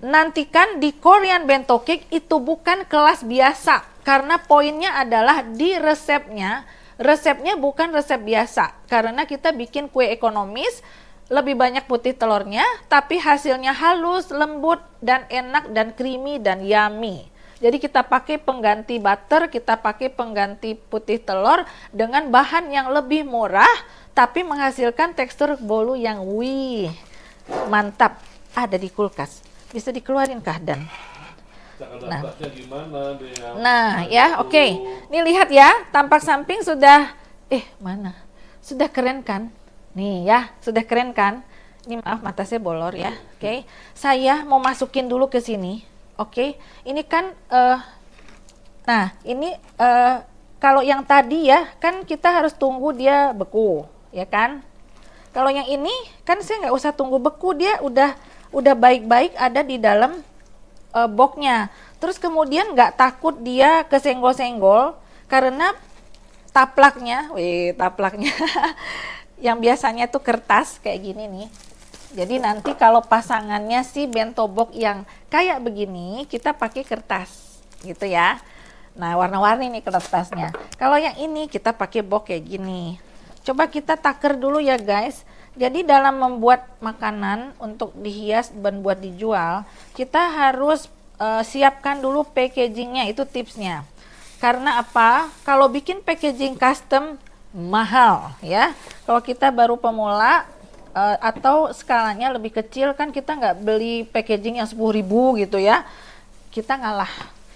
Nantikan di Korean Bento Cake itu bukan kelas biasa karena poinnya adalah di resepnya. Resepnya bukan resep biasa karena kita bikin kue ekonomis, lebih banyak putih telurnya, tapi hasilnya halus, lembut, dan enak, dan creamy, dan yummy. Jadi kita pakai pengganti butter, kita pakai pengganti putih telur dengan bahan yang lebih murah, tapi menghasilkan tekstur bolu yang wih, mantap. Ada di kulkas. Bisa dikeluarin kah Dan? Nah ya oke. Ini lihat ya, tampak samping sudah mana? Sudah keren kan? Nih ya, sudah keren kan? Ini maaf mata saya bolor ya. Oke. Saya mau masukin dulu ke sini. Oke. Ini kan nah, ini kalau yang tadi ya, kan kita harus tunggu dia beku, ya kan? Kalau yang ini kan saya nggak usah tunggu beku, dia udah baik-baik ada di dalam boxnya. Terus kemudian nggak takut dia kesenggol-senggol karena taplaknya yang biasanya tuh kertas kayak gini nih. Jadi nanti kalau pasangannya si bento box yang kayak begini, kita pakai kertas gitu ya. Nah, warna-warni nih kertasnya. Kalau yang ini kita pakai box kayak gini. Coba kita taker dulu ya guys. Jadi dalam membuat makanan untuk dihias dan buat dijual, kita harus siapkan dulu packagingnya, itu tipsnya. Karena apa? Kalau bikin packaging custom mahal ya. Kalau kita baru pemula atau skalanya lebih kecil kan kita nggak beli packaging yang 10.000 gitu ya. Kita ngalah.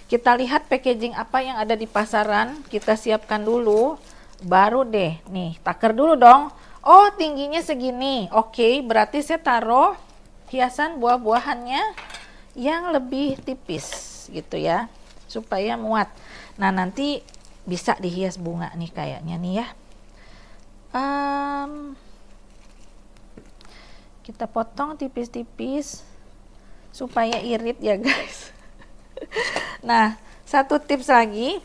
Kita lihat packaging apa yang ada di pasaran, kita siapkan dulu, baru deh nih taker dulu dong. Oh, tingginya segini. Oke, berarti saya taruh hiasan buah-buahannya yang lebih tipis gitu ya, supaya muat. Nah, nanti bisa dihias bunga nih kayaknya nih ya. Kita potong tipis-tipis supaya irit ya guys. Nah, satu tips lagi,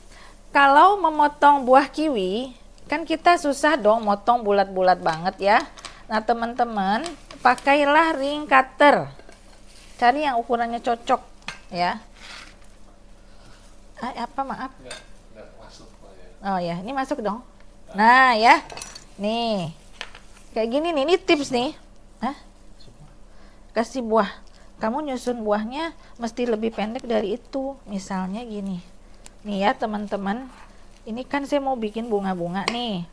kalau memotong buah kiwi, kan kita susah dong motong bulat-bulat banget ya. Nah teman-teman, pakailah ring cutter. Cari yang ukurannya cocok ya. Maaf. Nggak masuk Pak ya. Oh ya, ini masuk dong. Nah ya, nih. Kayak gini nih, ini tips nih. Kasih buah. Kamu nyusun buahnya mesti lebih pendek dari itu. Misalnya gini. Nih ya teman-teman. Ini kan saya mau bikin bunga-bunga nih.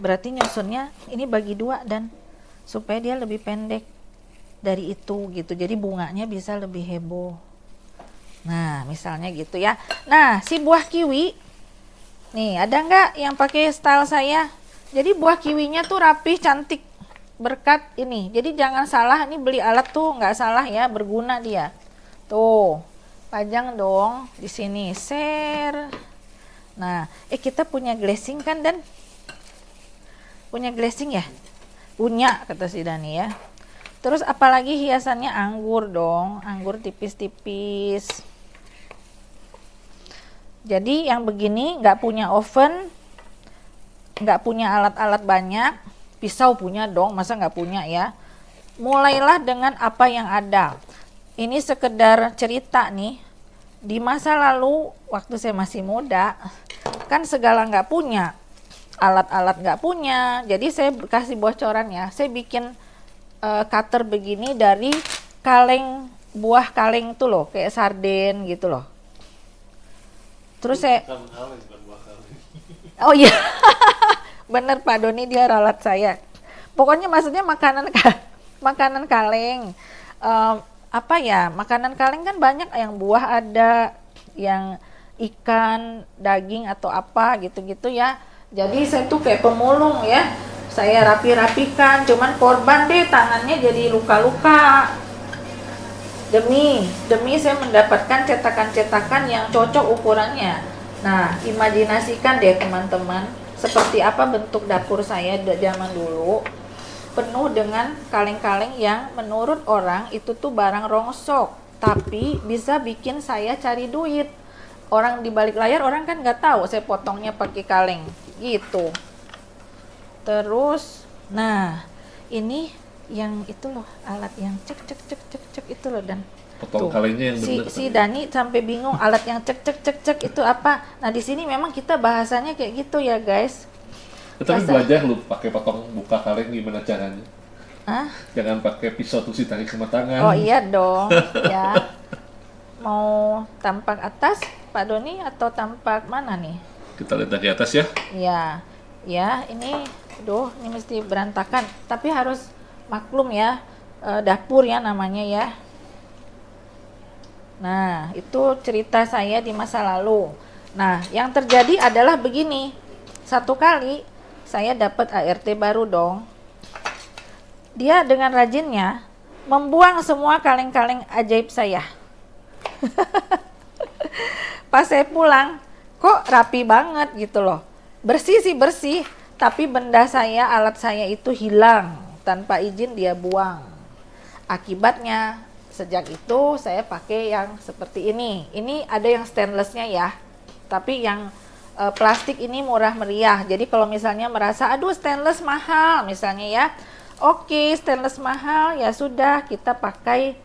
Berarti nyusunnya ini bagi 2 dan supaya dia lebih pendek dari itu gitu. Jadi bunganya bisa lebih heboh. Nah, misalnya gitu ya. Nah, si buah kiwi. Nih, ada nggak yang pakai style saya? Jadi buah kiwinya tuh rapih, cantik. Berkat ini. Jadi jangan salah, ini beli alat tuh nggak salah ya, berguna dia. Tuh, pajang dong di sini. Share. Nah, kita punya glazing kan dan punya glazing ya? Punya kata si Dani ya. Terus apalagi hiasannya anggur dong, anggur tipis-tipis. Jadi yang begini nggak punya oven, nggak punya alat-alat banyak. Pisau punya dong, masa nggak punya ya? Mulailah dengan apa yang ada. Ini sekedar cerita nih. Di masa lalu, waktu saya masih muda, kan segala nggak punya. Alat-alat nggak punya. Jadi saya kasih bocoran ya. Saya bikin cutter begini dari kaleng, buah kaleng tuh loh. Kayak sarden gitu loh. Terus saya... Bukan kaleng, bukan buah kaleng. Oh iya. Bener Pak Doni, dia ralat saya. Pokoknya maksudnya makanan makanan kaleng. Makanan kaleng kan banyak, yang buah ada, yang ikan, daging atau apa gitu-gitu ya. Jadi saya tuh kayak pemulung ya. Saya rapi-rapikan, cuman korban deh tangannya jadi luka-luka. Demi saya mendapatkan cetakan-cetakan yang cocok ukurannya. Nah, imajinasikan deh teman-teman, seperti apa bentuk dapur saya zaman dulu, penuh dengan kaleng-kaleng yang menurut orang itu tuh barang rongsok, tapi bisa bikin saya cari duit. Orang di balik layar orang kan nggak tahu saya potongnya pakai kaleng gitu. Terus, nah ini yang itu loh, alat yang cek itu loh, dan Potong tuh, kalengnya yang benar. si Dani sampai bingung alat yang cek itu apa. Nah di sini memang kita bahasanya kayak gitu ya guys. Tapi belajar lu pakai potong buka kaleng gimana caranya. Jangan pakai pisau terus ditarik sama tangan. Oh iya dong ya. Mau tampak atas Pak Doni atau tampak mana nih? Kita lihat dari atas ya. Ya ini ini mesti berantakan, tapi harus maklum ya, dapur ya namanya ya. Nah itu cerita saya di masa lalu. Nah yang terjadi adalah begini, satu kali saya dapat ART baru dong. Dia dengan rajinnya membuang semua kaleng-kaleng ajaib saya. Pas saya pulang, kok rapi banget gitu loh. Bersih sih bersih, tapi benda saya, alat saya itu hilang. Tanpa izin dia buang. Akibatnya, sejak itu saya pakai yang seperti ini. Ini ada yang stainlessnya ya, tapi yang plastik ini murah meriah. Jadi kalau misalnya merasa, aduh stainless mahal misalnya ya, oke, stainless mahal, ya sudah kita pakai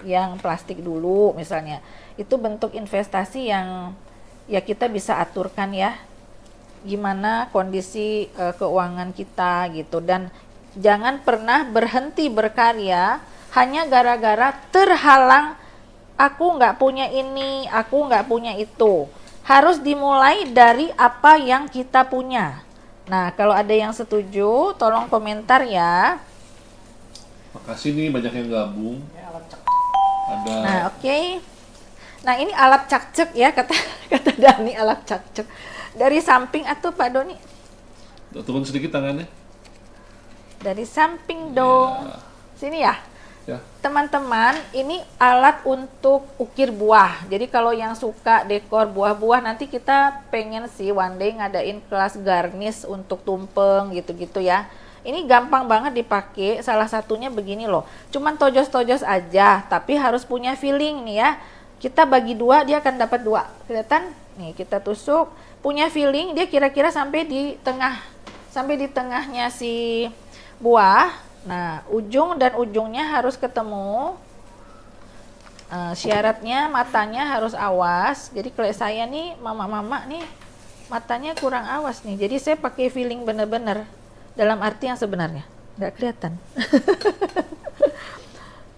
yang plastik dulu misalnya. Itu bentuk investasi yang ya kita bisa aturkan ya, gimana kondisi keuangan kita gitu. Dan jangan pernah berhenti berkarya hanya gara-gara terhalang, aku nggak punya ini, aku nggak punya itu. Harus dimulai dari apa yang kita punya. Nah, kalau ada yang setuju, tolong komentar ya. Makasih nih banyak yang gabung. Ada. Nah, oke. Nah, ini alat cakcek ya, kata Dani, alat cakcek. Dari samping atau Pak Doni? Turun sedikit tangannya. Dari samping dong. Ya. Sini ya. Ya. Teman-teman, ini alat untuk ukir buah. Jadi kalau yang suka dekor buah-buah, nanti kita pengen sih one day ngadain kelas garnish untuk tumpeng gitu-gitu ya. Ini gampang banget dipakai, salah satunya begini loh. Cuman tojos-tojos aja, tapi harus punya feeling nih ya. Kita bagi 2, dia akan dapat 2. Kelihatan? Nih kita tusuk, punya feeling dia kira-kira sampai di tengahnya si buah. Nah, ujung dan ujungnya harus ketemu. Syaratnya matanya harus awas. Jadi kalau saya nih, mama-mama nih, matanya kurang awas nih. Jadi saya pakai feeling bener-bener dalam arti yang sebenarnya. Nggak kelihatan.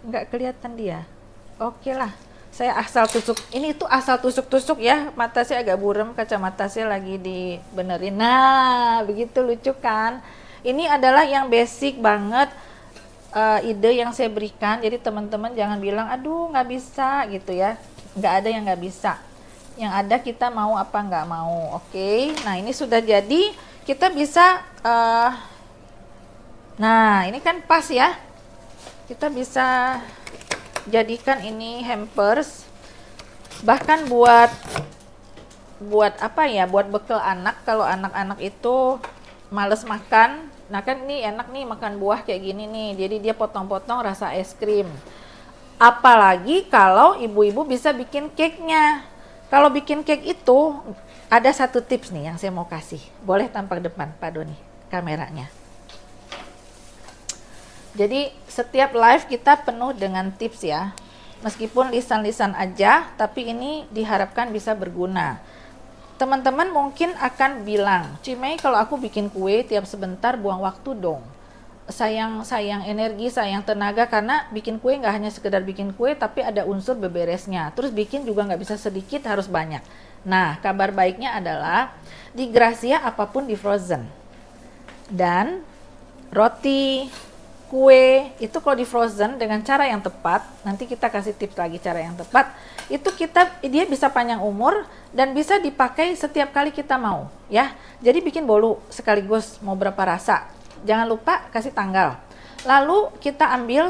Nggak kelihatan dia. Oke lah. Saya asal tusuk. Ini tuh asal tusuk-tusuk ya. Mata saya agak buram, kacamata saya lagi dibenerin. Nah, begitu lucu kan? Ini adalah yang basic banget. Ide yang saya berikan, jadi teman-teman jangan bilang aduh nggak bisa gitu ya, nggak ada yang nggak bisa, yang ada kita mau apa nggak mau. Oke, nah ini sudah jadi, kita bisa nah ini kan pas ya, kita bisa jadikan ini hampers, bahkan buat apa ya, buat bekal anak kalau anak-anak itu males makan. Nah kan ini enak nih makan buah kayak gini nih, jadi dia potong-potong rasa es krim. Apalagi kalau ibu-ibu bisa bikin cake-nya. Kalau bikin cake itu ada satu tips nih yang saya mau kasih. Boleh tampak depan Pak Doni kameranya. Jadi setiap live kita penuh dengan tips ya. Meskipun lisan-lisan aja, tapi ini diharapkan bisa berguna. Teman-teman mungkin akan bilang, Cimei kalau aku bikin kue tiap sebentar buang waktu dong. Sayang energi, sayang tenaga, karena bikin kue nggak hanya sekedar bikin kue, tapi ada unsur beberesnya. Terus bikin juga nggak bisa sedikit, harus banyak. Nah, kabar baiknya adalah di Gracia apapun di frozen. Dan roti, kue, itu kalau di frozen dengan cara yang tepat, nanti kita kasih tips lagi cara yang tepat, itu dia bisa panjang umur dan bisa dipakai setiap kali kita mau ya. Jadi bikin bolu sekaligus mau berapa rasa, jangan lupa kasih tanggal, lalu kita ambil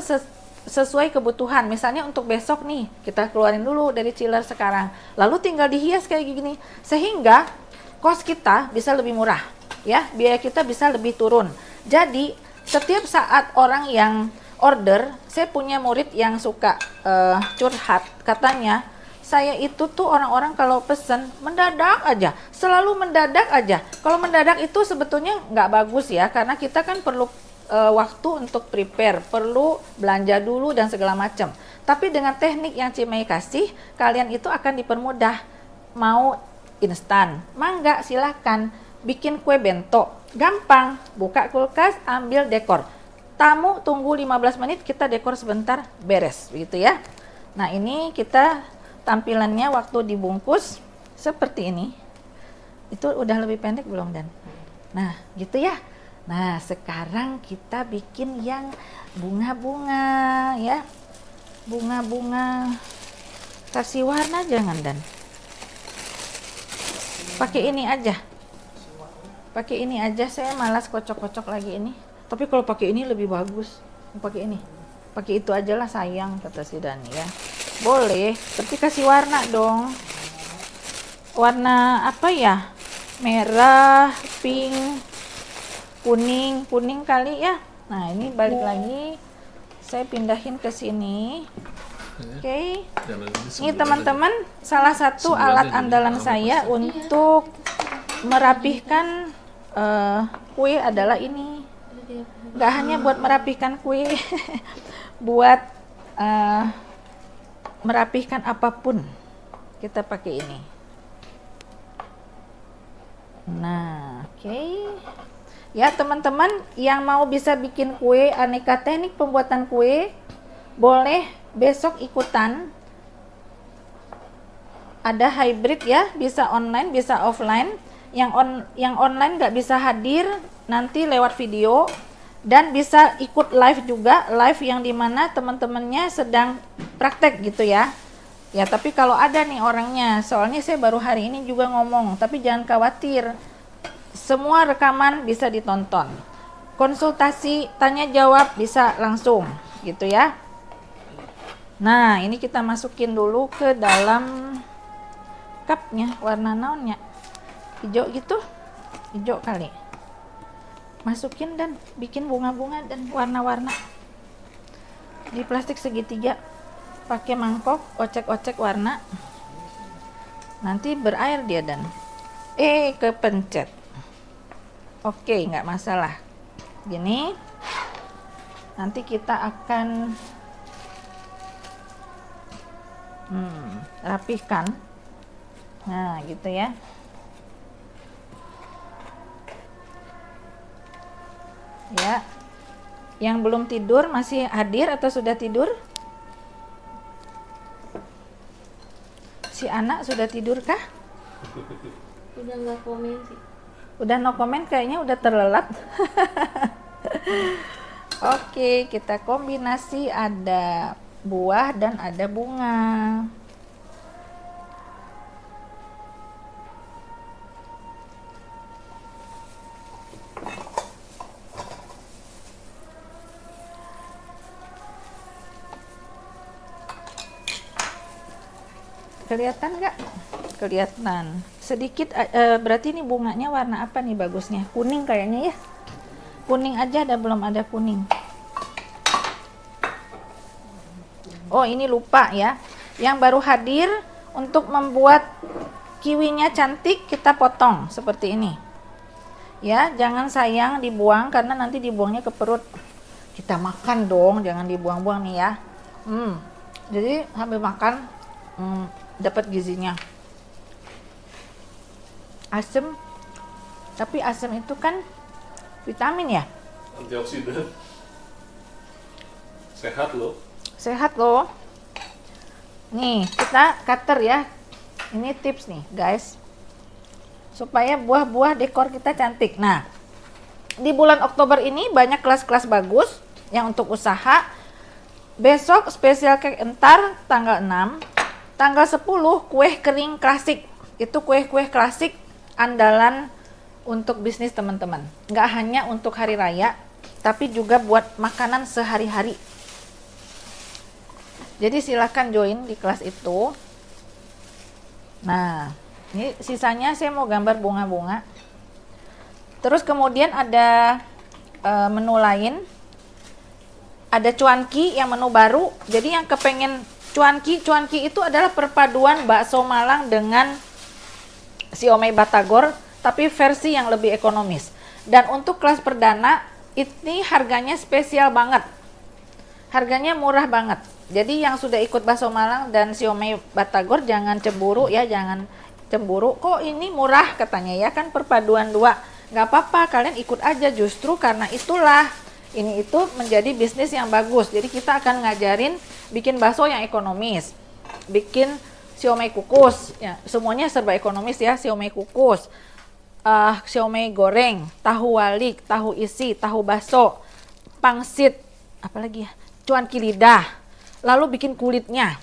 sesuai kebutuhan. Misalnya untuk besok nih kita keluarin dulu dari chiller sekarang, lalu tinggal dihias kayak gini sehingga cost kita bisa lebih murah ya, biaya kita bisa lebih turun. Jadi setiap saat orang yang order, saya punya murid yang suka curhat, katanya saya itu tuh orang-orang kalau pesen mendadak aja, selalu mendadak aja. Kalau mendadak itu sebetulnya nggak bagus ya, karena kita kan perlu waktu untuk prepare, perlu belanja dulu dan segala macam. Tapi dengan teknik yang Cimei kasih, kalian itu akan dipermudah. Mau instan, mangga silahkan. Bikin kue bento, gampang, buka kulkas, ambil dekor. Tamu tunggu 15 menit, kita dekor sebentar, beres, begitu ya. Nah ini kita tampilannya waktu dibungkus seperti ini. Itu udah lebih pendek belum Dan? Nah gitu ya. Nah sekarang kita bikin yang bunga-bunga ya. Bunga-bunga, kasih warna jangan Dan. Pakai ini aja. Pakai ini aja, saya malas kocok-kocok lagi ini. Tapi kalau pakai ini lebih bagus. Pakai ini. Pakai itu aja lah sayang, kata si Dani ya. Boleh, tapi kasih warna dong. Warna apa ya? Merah, pink, kuning kali ya. Nah, ini balik lagi. Saya pindahin ke sini. Oke. Ini teman-teman, salah satu alat andalan saya untuk merapihkan kue adalah ini. Nggak hanya buat merapihkan kue, buat merapihkan apapun kita pakai ini. Nah, oke. Ya teman-teman yang mau bisa bikin kue, aneka teknik pembuatan kue, boleh besok ikutan. Ada hybrid ya, bisa online, bisa offline. Yang online nggak bisa hadir, nanti lewat video, dan bisa ikut live juga, live yang dimana teman-temannya sedang praktek gitu ya. Ya tapi kalau ada nih orangnya, soalnya saya baru hari ini juga ngomong, tapi jangan khawatir, semua rekaman bisa ditonton, konsultasi tanya jawab bisa langsung gitu ya. Nah ini kita masukin dulu ke dalam cupnya, warna naonnya, hijau gitu, hijau kali. Masukin dan bikin bunga-bunga dan warna-warna di plastik segitiga, pakai mangkok, ocek-ocek warna. Nanti berair dia dan kepencet. Oke, nggak masalah. Gini. Nanti kita akan rapihkan. Nah, gitu ya. Ya. Yang belum tidur masih hadir atau sudah tidur? Si anak sudah tidur kah? Udah nggak komen sih. Udah no comment, kayaknya udah terlelap. Oke, kita kombinasi ada buah dan ada bunga. Kelihatan nggak? Kelihatan. Sedikit, berarti ini bunganya warna apa nih bagusnya? Kuning kayaknya ya. Kuning aja, belum ada kuning. Oh, ini lupa ya. Yang baru hadir, untuk membuat kiwinya cantik, kita potong seperti ini. Ya, jangan sayang dibuang karena nanti dibuangnya ke perut. Kita makan dong, jangan dibuang-buang nih ya. Jadi sambil makan dapat gizinya. Asam, tapi asam itu kan vitamin ya. Antioksidan. Sehat loh. Sehat loh. Nih, kita cutter ya. Ini tips nih, guys. Supaya buah-buah dekor kita cantik. Nah, di bulan Oktober ini banyak kelas-kelas bagus yang untuk usaha. Besok spesial cake entar tanggal 6. Tanggal 10 kue kering klasik. Itu kue-kue klasik andalan untuk bisnis teman-teman. Nggak hanya untuk hari raya, tapi juga buat makanan sehari-hari. Jadi silakan join di kelas itu. Nah, ini sisanya saya mau gambar bunga-bunga. Terus kemudian ada menu lain. Ada cuanki yang menu baru. Jadi yang kepengen cuanki itu adalah perpaduan bakso Malang dengan siomay batagor, tapi versi yang lebih ekonomis. Dan untuk kelas perdana, ini harganya spesial banget. Harganya murah banget. Jadi yang sudah ikut bakso Malang dan siomay batagor jangan cemburu ya, jangan cemburu. Kok ini murah katanya ya, kan perpaduan dua. Nggak apa-apa, kalian ikut aja, justru karena itulah ini itu menjadi bisnis yang bagus. Jadi kita akan ngajarin bikin bakso yang ekonomis, bikin siomay kukus, ya semuanya serba ekonomis ya. Siomay kukus, siomay goreng, tahu walik, tahu isi, tahu bakso, pangsit, apalagi ya, cuanki lidah. Lalu bikin kulitnya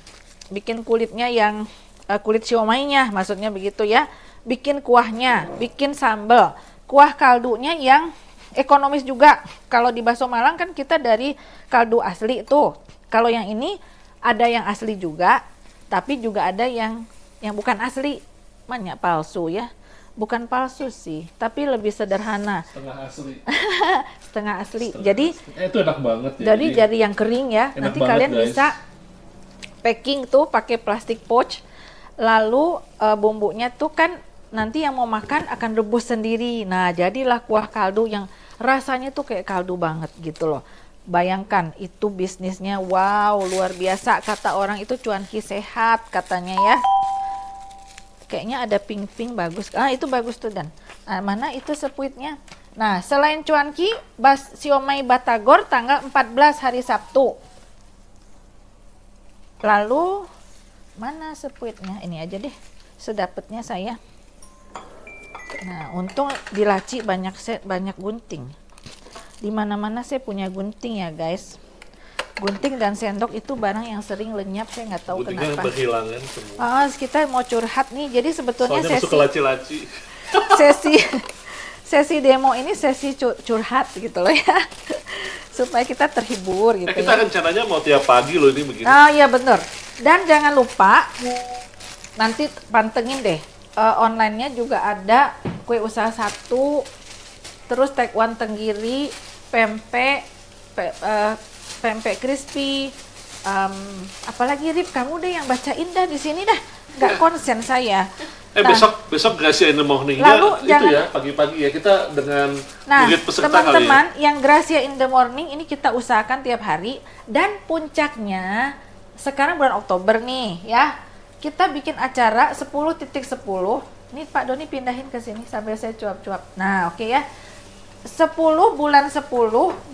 yang kulit siomaynya, maksudnya begitu ya. Bikin kuahnya, bikin sambal, kuah kaldunya yang ekonomis juga. Kalau di bakso Malang kan kita dari kaldu asli tuh. Kalau yang ini ada yang asli juga, tapi juga ada yang bukan asli, banyak palsu ya. Bukan palsu sih, tapi lebih sederhana. Setengah asli. Setengah asli. Jadi itu enak banget ya. Jadi yang kering ya. Nanti kalian guys. bisa packing tuh pakai plastik pouch. Lalu bumbunya tuh kan nanti yang mau makan akan rebus sendiri. Nah, jadilah kuah kaldu yang rasanya tuh kayak kaldu banget gitu loh. Bayangkan, itu bisnisnya wow, luar biasa. Kata orang itu cuanki sehat katanya ya. Kayaknya ada pink-pink bagus. Itu bagus tuh Dan. Nah, mana itu sepuitnya? Nah, selain cuanki, siomay batagor tanggal 14 hari Sabtu. Lalu mana sepuitnya? Ini aja deh, sedapetnya saya. Nah, untung di laci banyak gunting. Di mana-mana saya punya gunting ya guys. Gunting dan sendok itu barang yang sering lenyap, saya nggak tahu guntingnya kenapa. berhilangan semua. Kita mau curhat nih, jadi sebetulnya soalnya masuk ke laci-laci. sesi demo ini sesi curhat gitu loh ya. Supaya kita terhibur gitu kita ya. rencananya mau tiap pagi loh ini begini. Iya bener. Dan jangan lupa nanti pantengin deh, online-nya juga ada kue usaha 1, terus taekwondo tenggiri, pempek crispy, apalagi Rip, kamu deh yang bacain dah di sini dah, nggak konsen saya. Besok Gracia in the morning Lalu itu jangan, ya pagi-pagi ya kita dengan murid peserta teman-teman kali ya. yang Gracia in the morning ini kita usahakan tiap hari, dan puncaknya sekarang bulan Oktober nih ya, kita bikin acara 10.10. Ini Pak Doni pindahin ke sini sambil saya cuap-cuap. Nah, oke ya. 10 bulan 10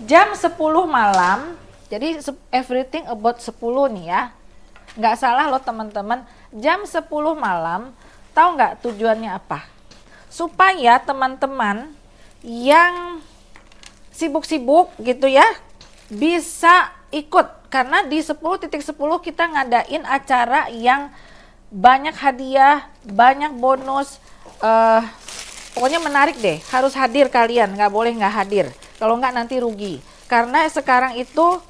jam 10 malam. Jadi everything about 10 nih ya. Nggak salah loh teman-teman. Jam 10 malam. Tahu nggak tujuannya apa? Supaya teman-teman yang sibuk-sibuk gitu ya bisa ikut, karena di 10.10 kita ngadain acara yang banyak hadiah, banyak bonus, pokoknya menarik deh. Harus hadir kalian, nggak boleh nggak hadir. Kalau nggak nanti rugi. Karena sekarang itu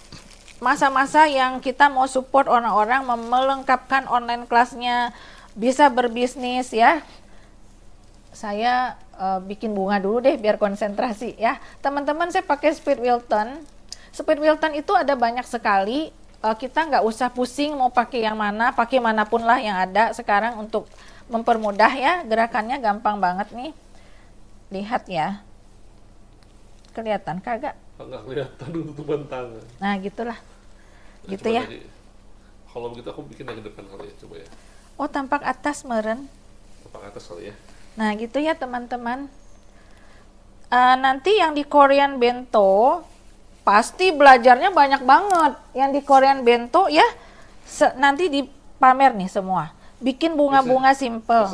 masa-masa yang kita mau support orang-orang melengkapkan online kelasnya, bisa berbisnis ya. Saya bikin bunga dulu deh biar konsentrasi ya. Teman-teman, saya pakai Speed Wilton. Speed Wilton itu ada banyak sekali. Kita nggak usah pusing mau pakai yang mana, pakai manapun lah yang ada sekarang untuk mempermudah ya. Gerakannya gampang banget nih. Lihat ya. Kelihatan kagak? Nggak kelihatan tutupan tangan. Nah gitulah. Nah, gitu ya. Kalau begitu aku bikin yang depan kali ya, coba ya. Oh, tampak atas meren. Tampak atas kali ya. Nah gitu ya teman-teman. Nanti yang di Korean Bento pasti belajarnya banyak banget. Yang di Korean Bento ya nanti dipamer nih semua. Bikin bunga-bunga simple.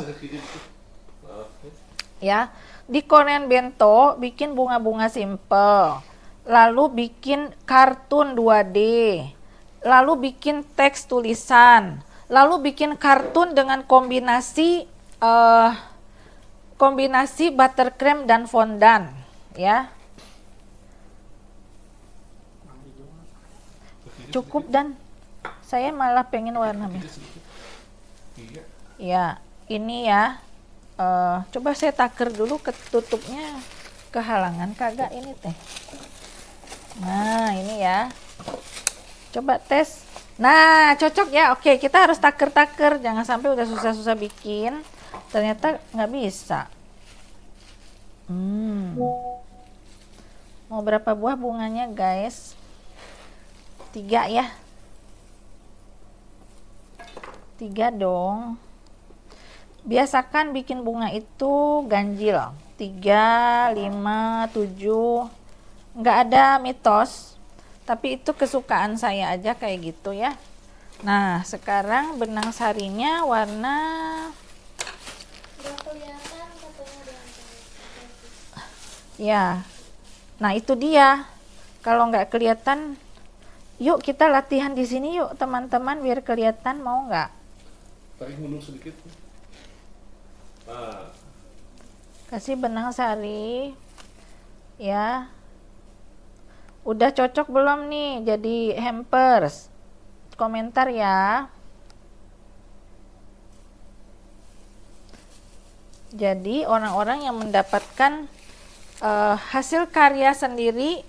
Ya, di Korean Bento bikin bunga-bunga simple. Lalu bikin kartun 2D. Lalu bikin teks tulisan. Lalu bikin kartun dengan kombinasi buttercream dan fondant ya. Cukup, dan saya malah pengen warna merah. Ya, ini ya. Coba saya taker dulu ketutupnya, kehalangan kagak ini teh. Nah, ini ya. Coba tes. Nah, cocok ya. Oke, kita harus taker-taker. Jangan sampai udah susah-susah bikin, ternyata nggak bisa. Mau berapa buah bunganya, guys? 3 ya. 3 dong. Biasakan bikin bunga itu ganjil. 3, 5, 7. Nggak ada mitos. Tapi itu kesukaan saya aja kayak gitu ya. Nah, sekarang benang sarinya warna Nggak kelihatan katanya di antara. ya. Nah, itu dia. Kalau nggak kelihatan, yuk kita latihan di sini yuk teman-teman biar kelihatan, mau nggak? Tarik mundur sedikit. Nah. Kasih benang sari. Ya. Udah cocok belum nih jadi hampers? Komentar ya. Jadi orang-orang yang mendapatkan hasil karya sendiri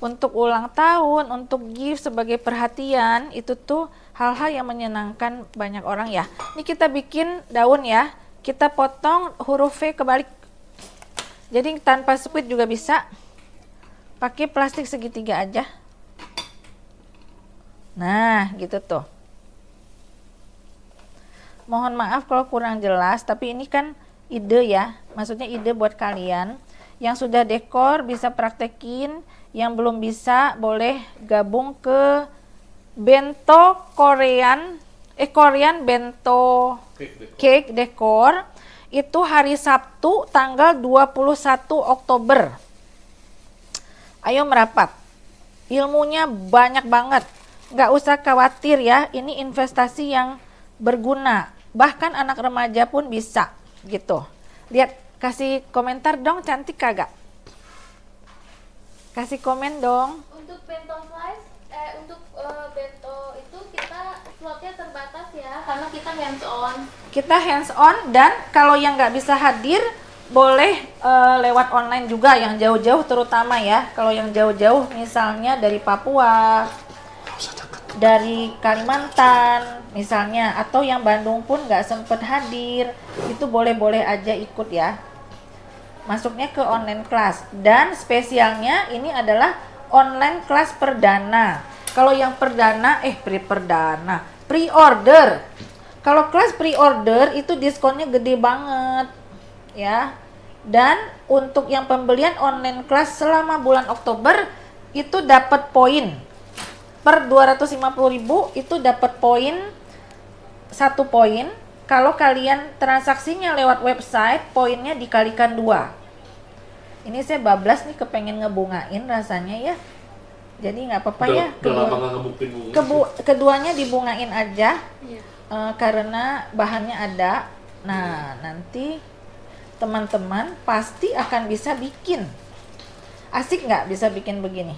untuk ulang tahun, untuk gift sebagai perhatian, itu tuh hal-hal yang menyenangkan banyak orang ya. Ini kita bikin daun ya. Kita potong huruf V kebalik. Jadi tanpa speed juga bisa. Pakai plastik segitiga aja. Nah, gitu tuh. Mohon maaf kalau kurang jelas, tapi ini kan ide ya. Maksudnya ide buat kalian. Yang sudah dekor bisa praktekin, yang belum bisa boleh gabung ke Bento Korean Bento Cake Decor. Itu hari Sabtu tanggal 21 Oktober. Ayo merapat. Ilmunya banyak banget. Nggak usah khawatir ya, ini investasi yang berguna. Bahkan anak remaja pun bisa gitu. Lihat, kasih komentar dong, cantik kagak? Kasih komen dong. Untuk bento slice, untuk bento itu kita slotnya terbatas ya, karena kita hands on. Kita hands on, dan kalau yang nggak bisa hadir boleh lewat online juga, yang jauh-jauh terutama ya. Kalau yang jauh-jauh misalnya dari Papua, dari Kalimantan misalnya, atau yang Bandung pun nggak sempet hadir, itu boleh-boleh aja ikut ya. Masuknya ke online class, dan spesialnya ini adalah online class perdana. Kalau yang perdana, pre-order. Kalau kelas pre-order itu diskonnya gede banget ya. Dan untuk yang pembelian online class selama bulan Oktober itu dapat poin. Per 250.000 itu dapat poin 1 poin. Kalau kalian transaksinya lewat website, poinnya dikalikan 2. Ini saya bablas nih, kepengen ngebungain rasanya ya. Jadi nggak apa-apa ya. Keduanya dibungain aja. Iya. Karena bahannya ada. Nah, nanti teman-teman pasti akan bisa bikin. Asik nggak bisa bikin begini?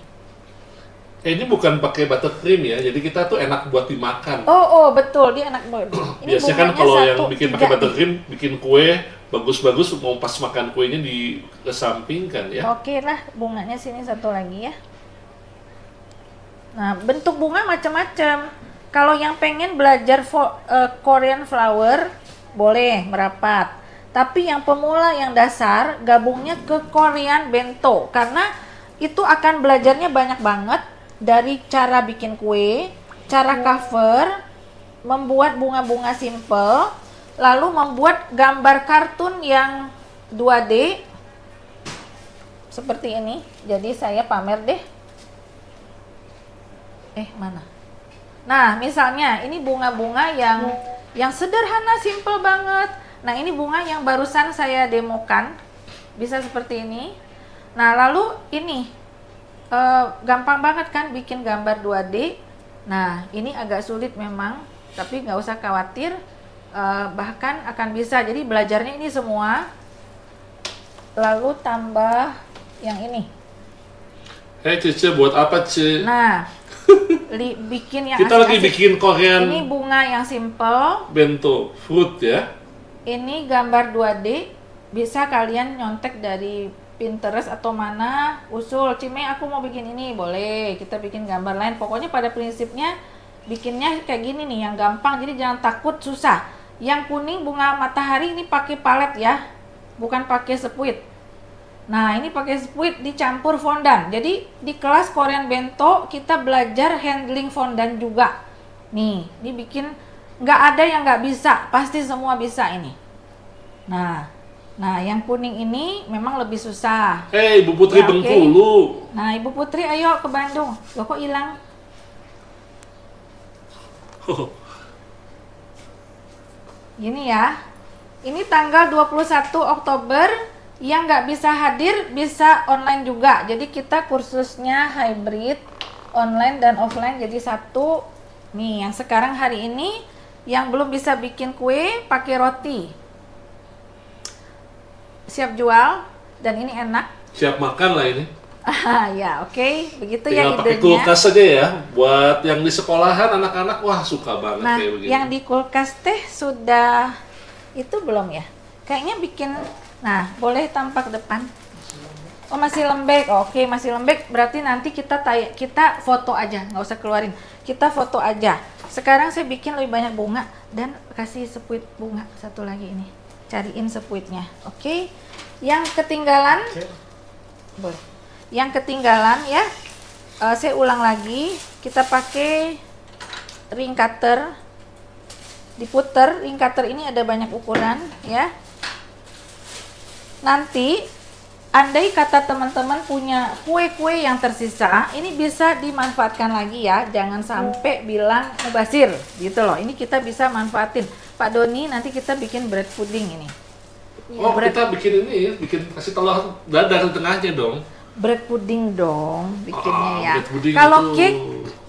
Ini bukan pakai buttercream ya, jadi kita tuh enak buat dimakan. Oh betul, dia enak banget. Ini biasanya kan kalau yang bikin pakai 3 buttercream, bikin kue bagus-bagus, mau pas makan kuenya dikesampingkan ya. Oke lah, bunganya sini satu lagi ya. Nah, bentuk bunga macam-macam. Kalau yang pengen belajar Korean flower, boleh merapat. Tapi yang pemula, yang dasar, gabungnya ke Korean bento. Karena itu akan belajarnya banyak banget. Dari cara bikin kue, cara cover, membuat bunga-bunga simple, lalu membuat gambar kartun yang 2D seperti ini. Jadi saya pamer deh. Mana? Nah, misalnya ini bunga-bunga yang sederhana, simple banget. Nah, ini bunga yang barusan saya demokan. Bisa seperti ini. Nah, lalu ini gampang banget kan bikin gambar 2D. Nah, ini agak sulit memang, tapi nggak usah khawatir, bahkan akan bisa. Jadi belajarnya ini semua, lalu tambah yang ini. Cece, buat apa, Ce? Nah, bikin yang kita lagi bikin Korean. Ini bunga yang simple, bento fruit ya. Ini gambar 2D, bisa kalian nyontek dari Pinterest atau mana, usul, Cime aku mau bikin ini, boleh, kita bikin gambar lain. Pokoknya pada prinsipnya bikinnya kayak gini nih, yang gampang, jadi jangan takut susah. Yang kuning bunga matahari ini pakai palet ya, bukan pakai sepuit. Nah, ini pakai sepuit dicampur fondan. Jadi di kelas Korean bento kita belajar handling fondan juga. Nih, ini bikin, nggak ada yang nggak bisa, pasti semua bisa ini. Nah, yang kuning ini memang lebih susah. Ibu Putri Bengkulu. Nah, Ibu Putri ayo ke Bandung. Loh, kok hilang? Gini ya. Ini tanggal 21 Oktober. Yang nggak bisa hadir bisa online juga. Jadi kita kursusnya hybrid, online dan offline jadi satu. Nih, yang sekarang hari ini yang belum bisa bikin kue pakai roti. Siap jual dan ini enak. Siap makan lah ini. Ya, oke. Begitu. Tinggal ya pakai idenya. kulkas saja ya. Buat yang di sekolahan anak-anak wah suka banget Nah, kayak begini. yang di kulkas teh sudah itu belum ya? Kayaknya bikin. Nah, boleh tampak depan. Oh, masih lembek. Oke, masih lembek. Berarti nanti kita foto aja, nggak usah keluarin. Kita foto aja. Sekarang saya bikin lebih banyak bunga dan kasih sepuit bunga satu lagi ini. Cariin sepuitnya. Oke. Yang ketinggalan boleh. Yang ketinggalan ya. Saya ulang lagi. Kita pakai ring cutter. Diputer. Ring cutter ini ada banyak ukuran ya. Nanti andai kata teman-teman punya kue-kue yang tersisa, ini bisa dimanfaatkan lagi ya. Jangan sampai bilang mubazir gitu loh. Ini kita bisa manfaatin. Pak Doni, nanti kita bikin bread pudding ini. Oh, kita bikin ini, bikin kasih telur dadar di tengahnya dong. Bread pudding dong bikinnya ya. Bread pudding Kalau itu. cake,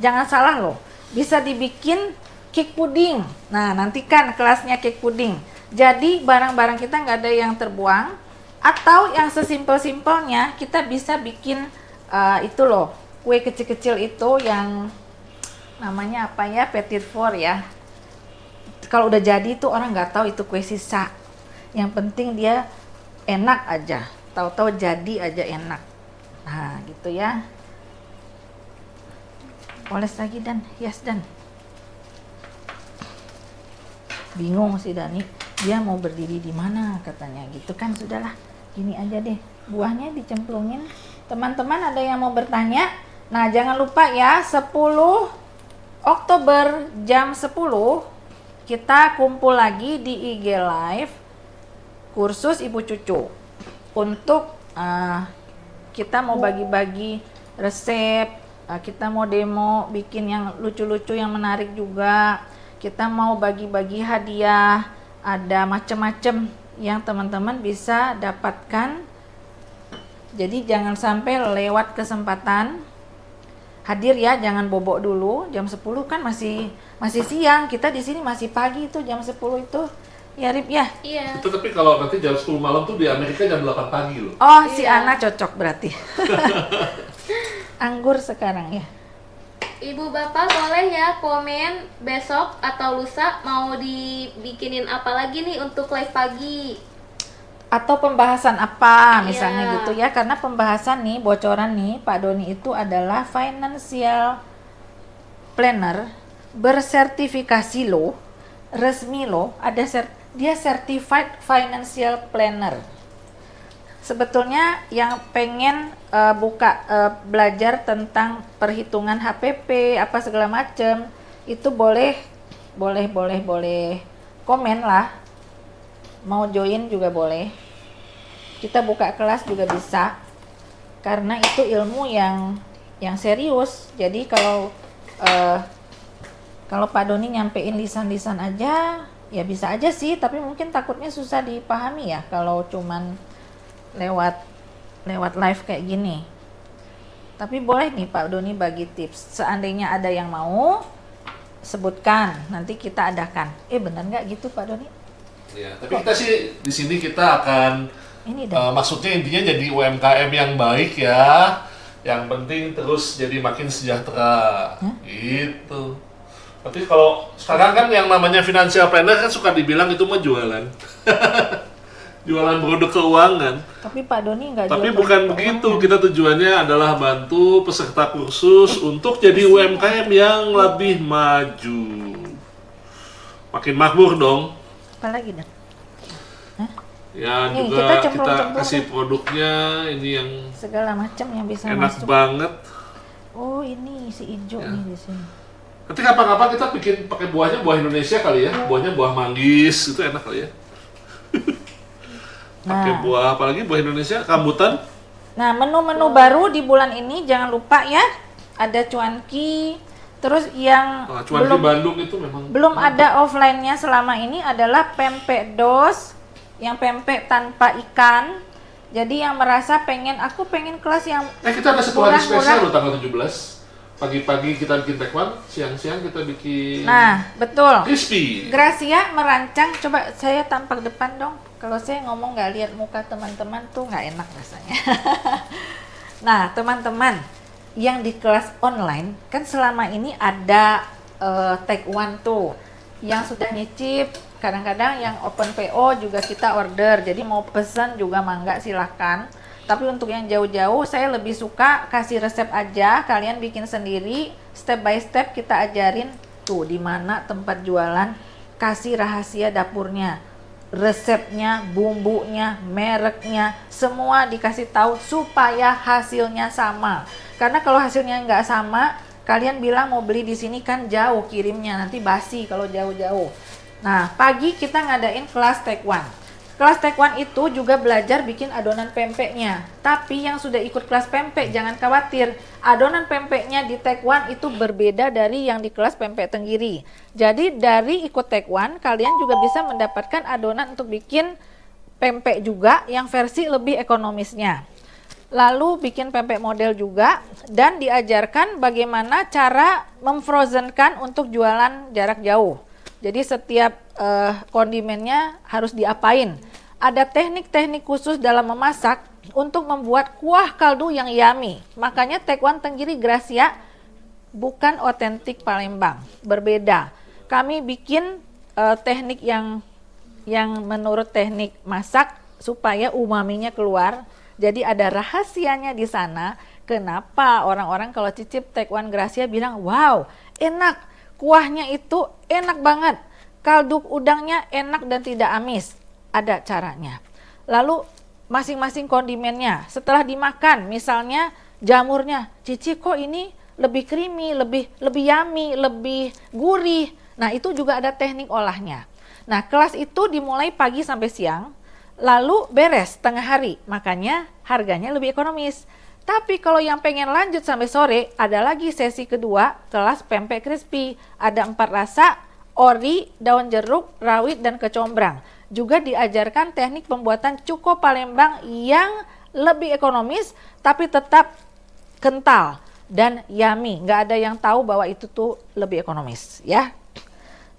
jangan salah loh. Bisa dibikin cake pudding. Nah, nantikan kelasnya cake pudding. Jadi barang-barang kita nggak ada yang terbuang. Atau yang sesimpel-simpelnya kita bisa bikin itu loh, kue kecil-kecil itu yang namanya apa ya, petit four ya. Kalau udah jadi tuh orang nggak tahu itu kue sisa. Yang penting dia enak aja, tahu-tahu jadi aja enak. Nah, gitu ya. Oles lagi Dan, hias Dan. Bingung si Dani, dia mau berdiri di mana katanya gitu kan. Sudahlah, gini aja deh, buahnya dicemplungin. Teman-teman ada yang mau bertanya? Nah, jangan lupa ya, 10 Oktober jam 10 kita kumpul lagi di IG Live kursus Ibu Cucu untuk kita mau bagi-bagi resep, kita mau demo bikin yang lucu-lucu yang menarik juga. Kita mau bagi-bagi hadiah, ada macam-macam yang teman-teman bisa dapatkan. Jadi jangan sampai lewat kesempatan. Hadir ya, jangan bobok dulu. Jam 10 kan masih siang. Kita di sini masih pagi itu jam 10 itu. Ya Rip ya? Iya. Itu tapi kalau nanti jam 10 malam tuh di Amerika jam 8 pagi loh. Oh, si Iya. Ana cocok berarti. Anggur sekarang ya. Ibu bapak boleh ya komen besok atau lusa mau dibikinin apa lagi nih untuk live pagi. Atau pembahasan apa misalnya Iya. gitu ya. Karena pembahasan nih, bocoran nih Pak Doni itu adalah financial planner bersertifikasi loh, resmi loh, ada dia certified financial planner. Sebetulnya yang pengen belajar tentang perhitungan HPP apa segala macam itu boleh komen lah. Mau join juga boleh. Kita buka kelas juga bisa. Karena itu ilmu yang serius. Jadi kalau Pak Doni nyampein lisan-lisan aja, ya bisa aja sih, tapi mungkin takutnya susah dipahami ya kalau cuman lewat live kayak gini. Tapi boleh nih Pak Doni bagi tips. Seandainya ada yang mau, sebutkan, nanti kita adakan. Benar nggak gitu Pak Doni? Ya, tapi kita sih di sini kita akan Ini dah. maksudnya intinya jadi UMKM yang baik ya. Yang penting terus jadi makin sejahtera. Gitu. Tapi kalau sekarang kan yang namanya financial planner kan suka dibilang itu mah jualan. Jualan produk keuangan. Tapi Pak Doni nggak Tapi jual bukan produk begitu. keuangan. Kita tujuannya adalah bantu peserta kursus untuk jadi UMKM yang lebih maju. Makin makmur dong. Apalagi dah? Ya Nih, juga kita kita cemplung-cemplung kasih deh. produknya ini yang Segala macam yang bisa enak masuk. banget. Oh ini si ijo nih di sini. Nanti kapan-kapan kita bikin pakai buahnya buah Indonesia kali ya. Buahnya buah manggis, itu enak kali ya. Pakai Nah. buah apalagi buah Indonesia, rambutan. Nah, menu-menu baru di bulan ini jangan lupa ya. Ada cuanki. Terus yang Nah, cuman di Bandung itu memang belum ada offline-nya selama ini adalah pempek dos, yang pempek tanpa ikan. Jadi yang merasa aku pengen kelas yang kita ada satu hari murah-murah. spesial loh tanggal 17. Pagi-pagi kita bikin taekwondo, siang-siang kita bikin Nah, betul. crispy. Gracia merancang, coba saya tampak depan dong. Kalau saya ngomong nggak lihat muka teman-teman tuh nggak enak rasanya. Nah, teman-teman yang di kelas online kan selama ini ada taekwondo tuh yang sudah nyicip. Kadang-kadang yang open PO juga kita order. Jadi mau pesan juga mangga silahkan. Tapi untuk yang jauh-jauh saya lebih suka kasih resep aja, kalian bikin sendiri, step by step kita ajarin tuh di mana tempat jualan, kasih rahasia dapurnya, resepnya, bumbunya, mereknya, semua dikasih tahu supaya hasilnya sama. Karena kalau hasilnya nggak sama, kalian bilang mau beli di sini kan jauh kirimnya, nanti basi kalau jauh-jauh. Nah, pagi kita ngadain kelas taekwondo. Kelas taekwondo itu juga belajar bikin adonan pempeknya. Tapi yang sudah ikut kelas pempek jangan khawatir. Adonan pempeknya di taekwondo itu berbeda dari yang di kelas pempek tenggiri. Jadi dari ikut taekwondo kalian juga bisa mendapatkan adonan untuk bikin pempek juga yang versi lebih ekonomisnya. Lalu bikin pempek model juga dan diajarkan bagaimana cara memfrozenkan untuk jualan jarak jauh. Jadi setiap kondimennya harus diapain. Ada teknik-teknik khusus dalam memasak untuk membuat kuah kaldu yang yummy. Makanya taekwondo tenggiri Gracia bukan otentik Palembang, berbeda. Kami bikin teknik yang menurut teknik masak supaya umaminya keluar. Jadi ada rahasianya di sana. kenapa orang-orang kalau cicip Taekwon Gracia bilang, wow, enak, kuahnya itu enak banget, kaldu udangnya enak dan tidak amis. Ada caranya. Lalu masing-masing kondimennya, setelah dimakan, misalnya jamurnya, Cici kok ini lebih creamy, lebih yummy, lebih gurih. Nah, itu juga ada teknik olahnya. Nah, kelas itu dimulai pagi sampai siang, lalu beres tengah hari, makanya harganya lebih ekonomis. Tapi kalau yang pengen lanjut sampai sore, ada lagi sesi kedua, kelas pempek crispy. Ada 4 rasa, ori, daun jeruk, rawit, dan kecombrang. Juga diajarkan teknik pembuatan cuko Palembang yang lebih ekonomis, tapi tetap kental dan yummy. Nggak ada yang tahu bahwa itu tuh lebih ekonomis, ya.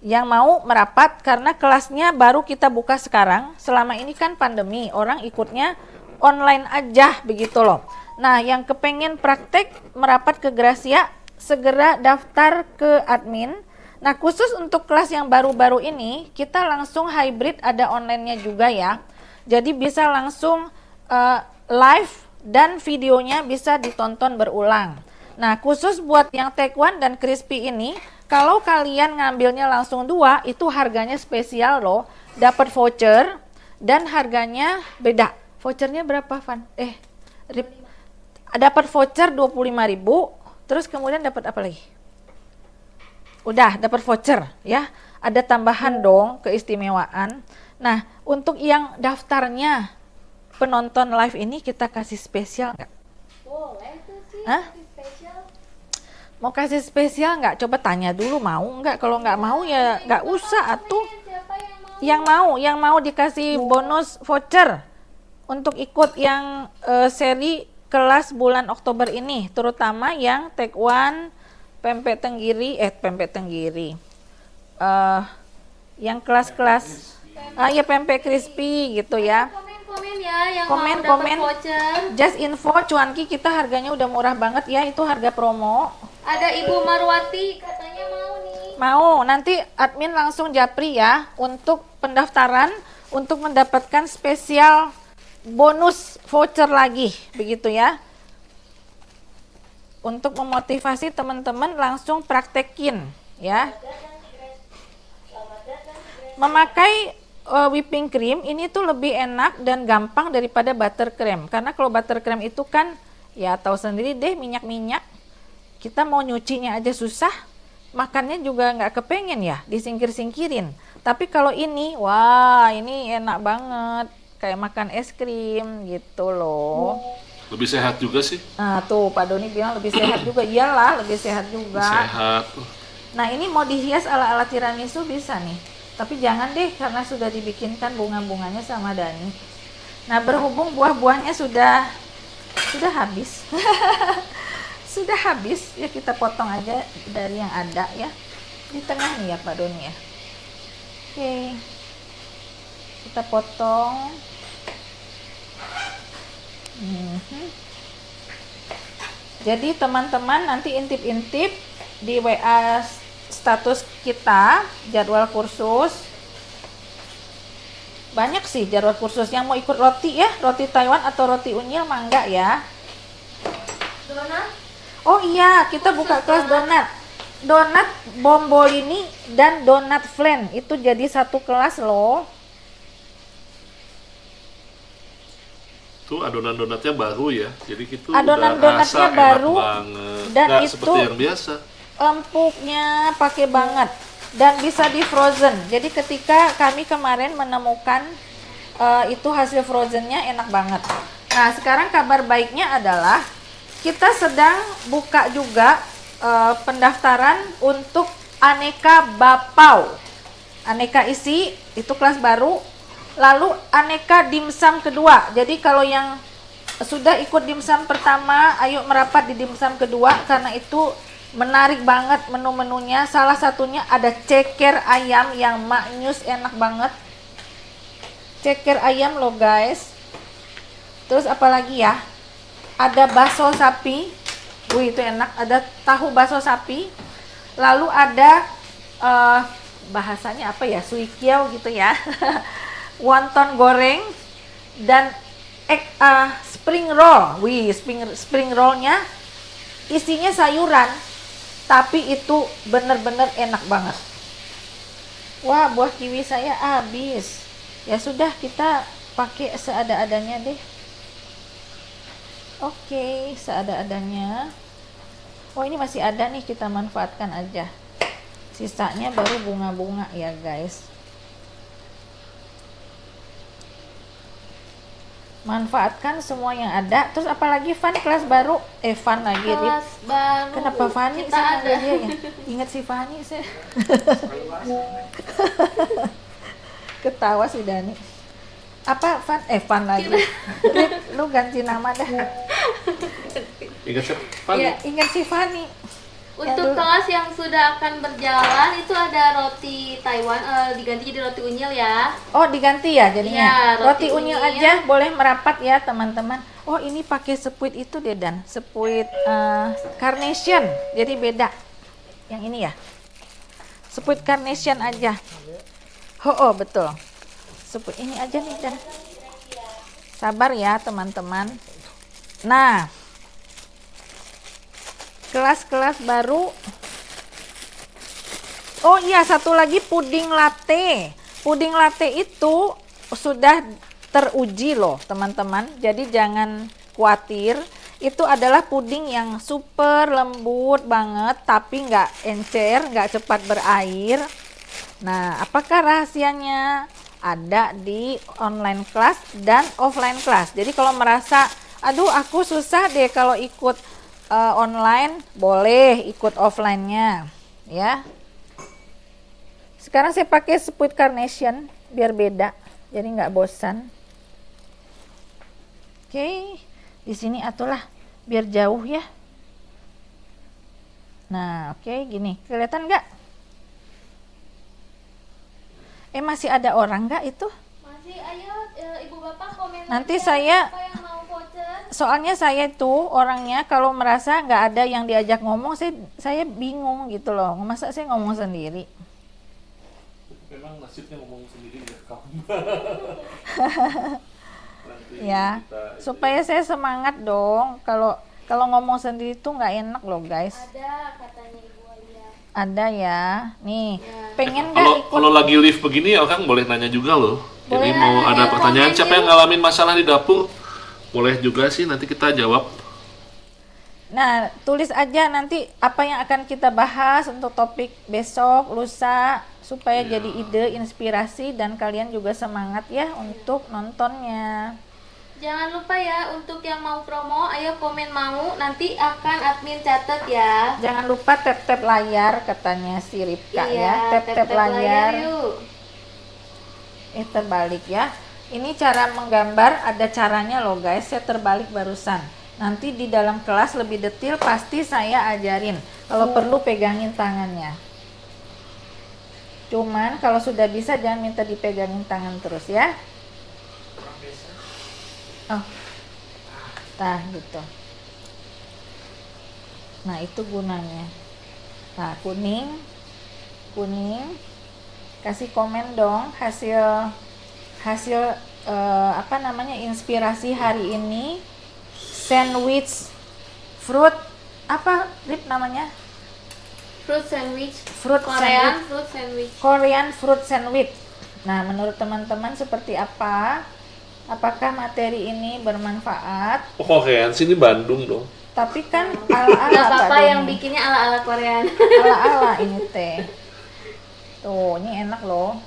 Yang mau merapat, karena kelasnya baru kita buka sekarang. Selama ini kan pandemi, orang ikutnya online aja begitu loh. Nah, yang kepengen praktek merapat ke Gracia, segera daftar ke admin. Nah, khusus untuk kelas yang baru-baru ini, kita langsung hybrid, ada online-nya juga ya. Jadi bisa langsung live dan videonya bisa ditonton berulang. Nah, khusus buat yang Taekwon dan crispy ini, kalau kalian ngambilnya langsung 2, itu harganya spesial loh. Dapat voucher dan harganya beda. Vouchernya berapa, Van? Dapat voucher 25.000, terus kemudian dapat apa lagi? Udah, dapat voucher ya. Ada tambahan dong, keistimewaan. Nah, untuk yang daftarnya penonton live ini kita kasih spesial nggak? Boleh tuh sih, Hah? kasih spesial. Mau kasih spesial nggak? Coba tanya dulu mau nggak? Kalau nggak mau ya nggak usah atuh. Siapa yang mau? Yang mau dikasih bonus voucher untuk ikut yang seri kelas bulan Oktober ini, terutama yang Taekwon, pempek tenggiri, yang kelas-kelas, ya pempek crispy gitu ya. Komen ya yang Komen, mau dapat komen. voucher. Just info, cuanki kita harganya udah murah banget ya, itu harga promo. Ada Ibu Marwati katanya mau nih. Mau, nanti admin langsung japri ya untuk pendaftaran untuk mendapatkan spesial bonus voucher lagi, begitu ya. Untuk memotivasi teman-teman langsung praktekin ya. Memakai whipping cream ini tuh lebih enak dan gampang daripada buttercream. Karena kalau buttercream itu kan ya tahu sendiri deh, minyak-minyak. Kita mau nyucinya aja susah, makannya juga nggak kepengen ya, disingkir-singkirin. Tapi kalau ini, wah ini enak banget, kayak makan es krim gitu loh. Lebih sehat juga sih. Nah tuh Pak Doni bilang lebih sehat juga, iyalah lebih sehat juga. Sehat. Nah ini mau dihias ala-ala tiramisu bisa nih, tapi jangan deh karena sudah dibikinkan bunga-bunganya sama Dani. Nah berhubung buah-buahnya sudah habis. Sudah habis ya, kita potong aja dari yang ada ya, di tengah nih ya Pak Doni ya. Oke, kita potong. Jadi teman-teman nanti intip-intip di WA status kita jadwal kursus. Banyak sih jadwal kursus. Yang mau ikut roti ya, roti Taiwan atau roti unyil mangga ya. Donat? Oh iya, kita buka kelas donat. Donat bombolini dan donat flan itu jadi satu kelas loh. Tuh adonan-donatnya baru ya. Jadi itu Adonan-donatnya udah baru enak banget. dan Nggak itu seperti yang biasa. Empuknya pakai banget dan bisa di frozen. Jadi ketika kami kemarin menemukan itu hasil frozennya enak banget. Nah sekarang kabar baiknya adalah kita sedang buka juga pendaftaran untuk aneka bapau, aneka isi itu kelas baru, lalu aneka dimsum kedua. Jadi kalau yang sudah ikut dimsum pertama, ayo merapat di dimsum kedua karena itu menarik banget menu-menunya. Salah satunya ada ceker ayam yang maknyus enak banget, ceker ayam loh guys. Terus apalagi ya, ada bakso sapi, itu enak, ada tahu bakso sapi, lalu ada bahasanya apa ya, suikiao gitu ya, wonton goreng dan spring roll. Wih, spring rollnya isinya sayuran, tapi itu bener-bener enak banget. Wah, buah kiwi saya habis. Ya sudah, kita pakai seada-adanya deh. Oke, seada-adanya. Oh, ini masih ada nih, kita manfaatkan aja. Sisanya baru bunga-bunga ya guys. Manfaatkan semua yang ada. Terus apalagi Van, kelas baru? Van lagi. Kelas baru. Kenapa Fani kita sama ada? dia ya? Ingat si Fani saya. Ketawa si Dani. Apa Van? Van lagi. Rip, lu ganti nama dah. Ingat siapa? Fanny. Ya, ingat si Fani. Untuk dulu. kelas yang sudah akan berjalan itu ada roti Taiwan, diganti jadi roti unyil ya. Oh, diganti ya jadinya. Iya, roti roti unyil unyil. aja boleh merapat ya teman-teman. Oh, ini pakai sepuit itu deh Dan, sepuit carnation. Jadi beda. Yang ini ya. Sepuit carnation aja. Oh, betul. Sepuit ini aja nih Dan. Sabar ya teman-teman. Nah, kelas-kelas baru. Oh iya, satu lagi puding latte. Puding latte itu sudah teruji loh teman-teman. Jadi jangan khawatir. Itu adalah puding yang super lembut banget, tapi nggak encer, nggak cepat berair. Nah, apakah rahasianya? Ada di online class dan offline class. Jadi kalau merasa, aduh aku susah deh kalau ikut online, boleh ikut offline-nya ya. Sekarang saya pakai sweet carnation biar beda, jadi nggak bosan. Oke, di sini atulah biar jauh ya. Nah, oke, gini kelihatan nggak? Masih ada orang nggak itu? Masih, ayo ibu bapak komen. Nanti aja saya- siapa yang mau voucher. Soalnya saya tuh orangnya kalau merasa nggak ada yang diajak ngomong, saya bingung gitu loh. Masa saya ngomong sendiri? Memang nasibnya ngomong sendiri ya kamu. Nanti Ya, kita- supaya saya semangat dong. Kalau ngomong sendiri tuh nggak enak loh guys. Ada katanya ibu Alia. Ada ya. Nih, Ya. pengen nggak Kalau ikut? kalau lagi live begini ya Kang boleh nanya juga loh. Jadi Boleh mau nanya, ada ya, pertanyaan komen siapa yang yuk. ngalamin masalah di dapur, boleh juga sih nanti kita jawab. Nah, tulis aja nanti apa yang akan kita bahas untuk topik besok, lusa, supaya Iya. jadi ide, inspirasi, dan kalian juga semangat ya untuk nontonnya. Jangan lupa ya untuk yang mau promo, ayo komen mau, nanti akan admin catat ya. Jangan lupa tap-tap layar katanya si Ripka ya. Tap-tap tap-tap layar. yuk. Terbalik ya. Ini cara menggambar, ada caranya loh guys. Saya terbalik barusan. Nanti di dalam kelas lebih detail pasti saya ajarin. Kalau perlu pegangin tangannya. Cuman kalau sudah bisa jangan minta dipegangin tangan terus ya. Oh. Nah, gitu. Nah, itu gunanya. Nah, kuning. Kasih komen dong hasil apa namanya, inspirasi hari ini. Sandwich fruit apa Rip namanya? Fruit sandwich. Fruit Korean sandwich. fruit sandwich. Korean fruit sandwich. Nah, menurut teman-teman seperti apa? Apakah materi ini bermanfaat? Oh kayaknya sini Bandung dong. Tapi kan ala-ala Gak apa-apa Pak yang Doni. bikinnya ala-ala Korean. Ala-ala ini teh. Tuh, ini enak loh.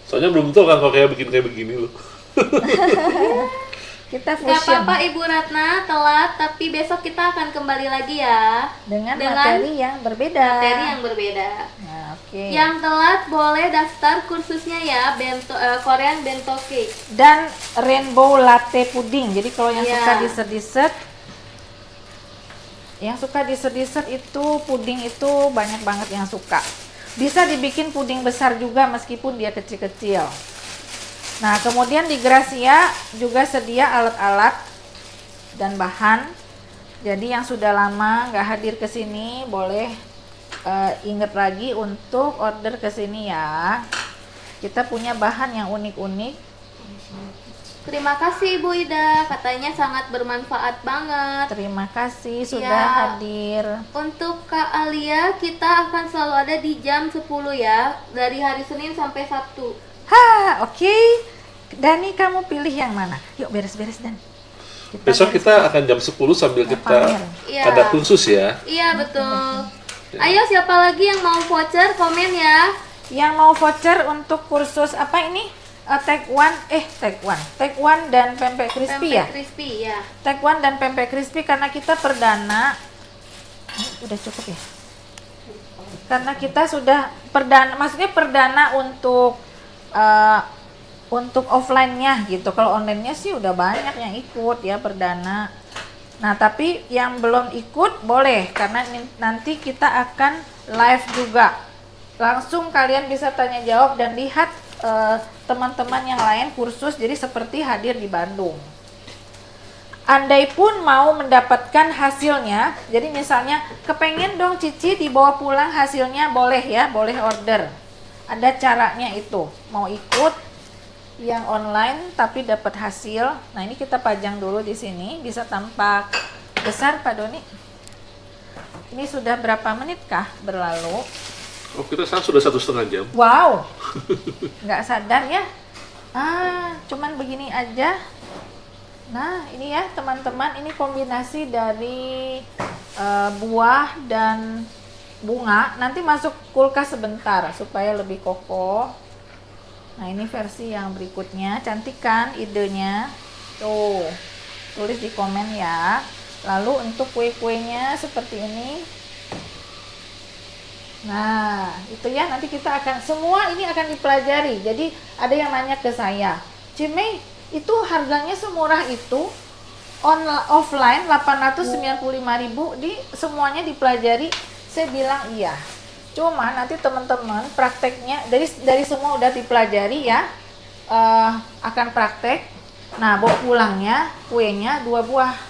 Soalnya belum tahu kan kalau kayak kayak begini loh. Kita Gak fusion apa-apa Ibu Ratna telat, tapi besok kita akan kembali lagi ya. dengan dengan materi yang berbeda. Materi yang berbeda. Nah, oke. Yang telat boleh daftar kursusnya ya, Korean bento cake. Dan rainbow latte pudding. Jadi kalau yang Iya. suka dessert-dessert, itu puding itu banyak banget yang suka. Bisa dibikin puding besar juga meskipun dia kecil-kecil. Nah, kemudian di Gracia juga sedia alat-alat dan bahan. Jadi yang sudah lama nggak hadir ke sini boleh ingat lagi untuk order ke sini ya. Kita punya bahan yang unik-unik. Terima kasih Ibu Ida, katanya sangat bermanfaat banget. Terima kasih sudah Ya. hadir. Untuk Kak Alia, kita akan selalu ada di jam 10 ya, dari hari Senin sampai Sabtu. Oke. Dani, kamu pilih yang mana? Yuk beres-beres, Dan. Besok beres. kita akan jam 10 sambil kita pamer. Iya. ada kursus ya. Iya betul. Ayo siapa lagi yang mau voucher, komen ya. Yang mau voucher untuk kursus apa ini? Taekwondo dan pempek crispy ya? Crispy ya. Taekwondo dan pempek crispy karena kita perdana. Udah cukup ya? Karena kita sudah perdana, maksudnya perdana untuk offline-nya gitu. Kalau online-nya sih udah banyak yang ikut ya perdana. Nah, tapi yang belum ikut boleh karena nanti kita akan live juga. Langsung kalian bisa tanya jawab dan lihat teman-teman yang lain kursus, jadi seperti hadir di Bandung. Andai pun mau mendapatkan hasilnya, jadi misalnya kepengen dong Cici dibawa pulang hasilnya, boleh ya, boleh order. Ada caranya itu, mau ikut yang online tapi dapat hasil. Nah ini kita pajang dulu di sini, bisa tampak besar Pak Doni. Ini sudah berapa menit kah berlalu? Oh, kita sekarang sudah 1,5 jam. Wow, nggak sadar ya. Cuman begini aja. Nah, ini ya teman-teman, ini kombinasi dari buah dan bunga. Nanti masuk kulkas sebentar supaya lebih kokoh. Nah, ini versi yang berikutnya. Cantik kan idenya? Tuh, tulis di komen ya. Lalu untuk kue-kuenya seperti ini. Nah, itu ya, nanti kita akan, semua ini akan dipelajari. Jadi ada yang nanya ke saya, Cimei, itu harganya semurah itu, offline 895.000, semuanya dipelajari. Saya bilang iya. Cuma nanti teman-teman prakteknya dari semua udah dipelajari ya, akan praktek. Nah, bawa pulangnya kuenya 2 buah.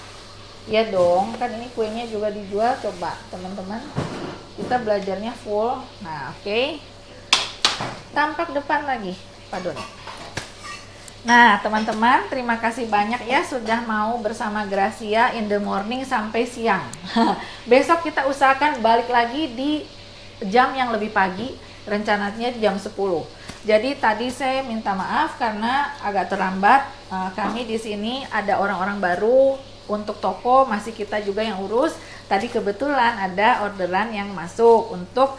Ya dong, kan ini kuenya juga dijual. Coba teman-teman, kita belajarnya full. Nah, oke. Tampak depan lagi, Pak Doni. Nah, teman-teman, terima kasih banyak ya sudah mau bersama Gracia in the morning sampai siang. Besok kita usahakan balik lagi di jam yang lebih pagi, rencananya jam 10. Jadi tadi saya minta maaf karena agak terlambat. Kami di sini ada orang-orang baru, untuk toko masih kita juga yang urus. Tadi kebetulan ada orderan yang masuk untuk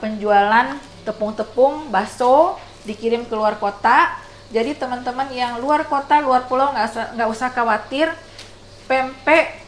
penjualan tepung-tepung bakso dikirim ke luar kota. Jadi teman-teman yang luar kota, luar pulau nggak usah khawatir. Pempek,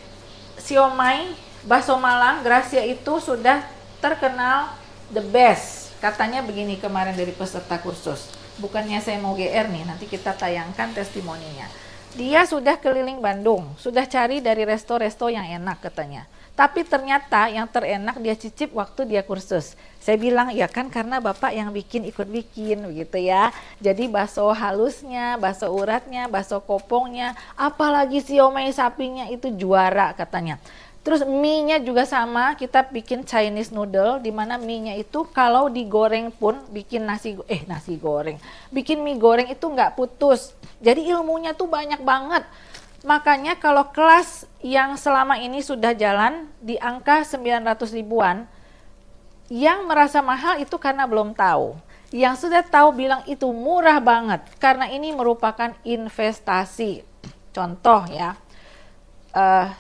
siomay, bakso Malang, Gracia itu sudah terkenal the best. Katanya begini kemarin dari peserta kursus. Bukannya saya mau GR nih, nanti kita tayangkan testimoninya. Dia sudah keliling Bandung, sudah cari dari resto-resto yang enak katanya. Tapi ternyata yang terenak dia cicip waktu dia kursus. Saya bilang, ya kan karena Bapak yang bikin ikut bikin begitu ya. Jadi bakso halusnya, bakso uratnya, bakso kopongnya, apalagi siomay sapinya itu juara katanya. Terus mie-nya juga sama, kita bikin Chinese noodle, di mana mie-nya itu kalau digoreng pun bikin bikin mie goreng itu nggak putus. Jadi ilmunya tuh banyak banget. Makanya kalau kelas yang selama ini sudah jalan di angka 900 ribuan, yang merasa mahal itu karena belum tahu. Yang sudah tahu bilang itu murah banget, karena ini merupakan investasi. Contoh ya,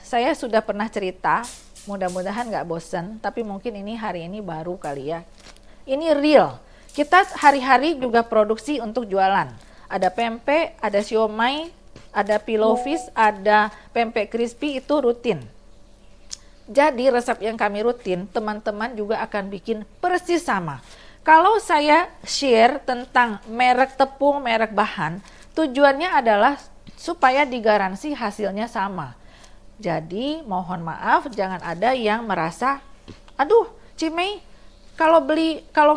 saya sudah pernah cerita, mudah-mudahan nggak bosen, tapi mungkin ini hari ini baru kali ya. Ini real, kita hari-hari juga produksi untuk jualan. Ada pempek, ada siomay, ada pillow fish, ada pempek crispy, itu rutin. Jadi resep yang kami rutin, teman-teman juga akan bikin persis sama. Kalau saya share tentang merek tepung, merek bahan, tujuannya adalah supaya digaransi hasilnya sama. Jadi mohon maaf, jangan ada yang merasa, aduh Cimei, kalau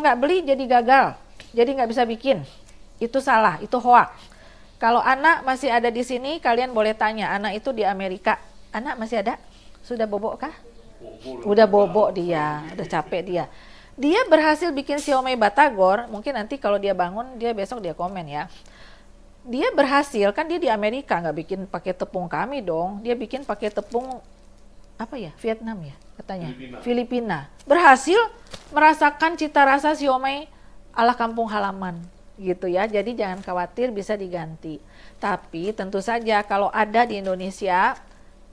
nggak beli jadi gagal, jadi nggak bisa bikin. Itu salah, itu hoax. Kalau anak masih ada di sini, kalian boleh tanya, anak itu di Amerika. Anak masih ada? Sudah bobok kah? Udah bobok dia, udah capek dia. Dia berhasil bikin siomay batagor, mungkin nanti kalau dia bangun, dia besok dia komen ya. dia berhasil kan, dia di Amerika nggak bikin pakai tepung kami dong, dia bikin pakai tepung apa ya, Vietnam ya katanya, Filipina. Berhasil merasakan cita rasa siomay ala kampung halaman gitu ya. Jadi jangan khawatir, bisa diganti. Tapi tentu saja kalau ada di Indonesia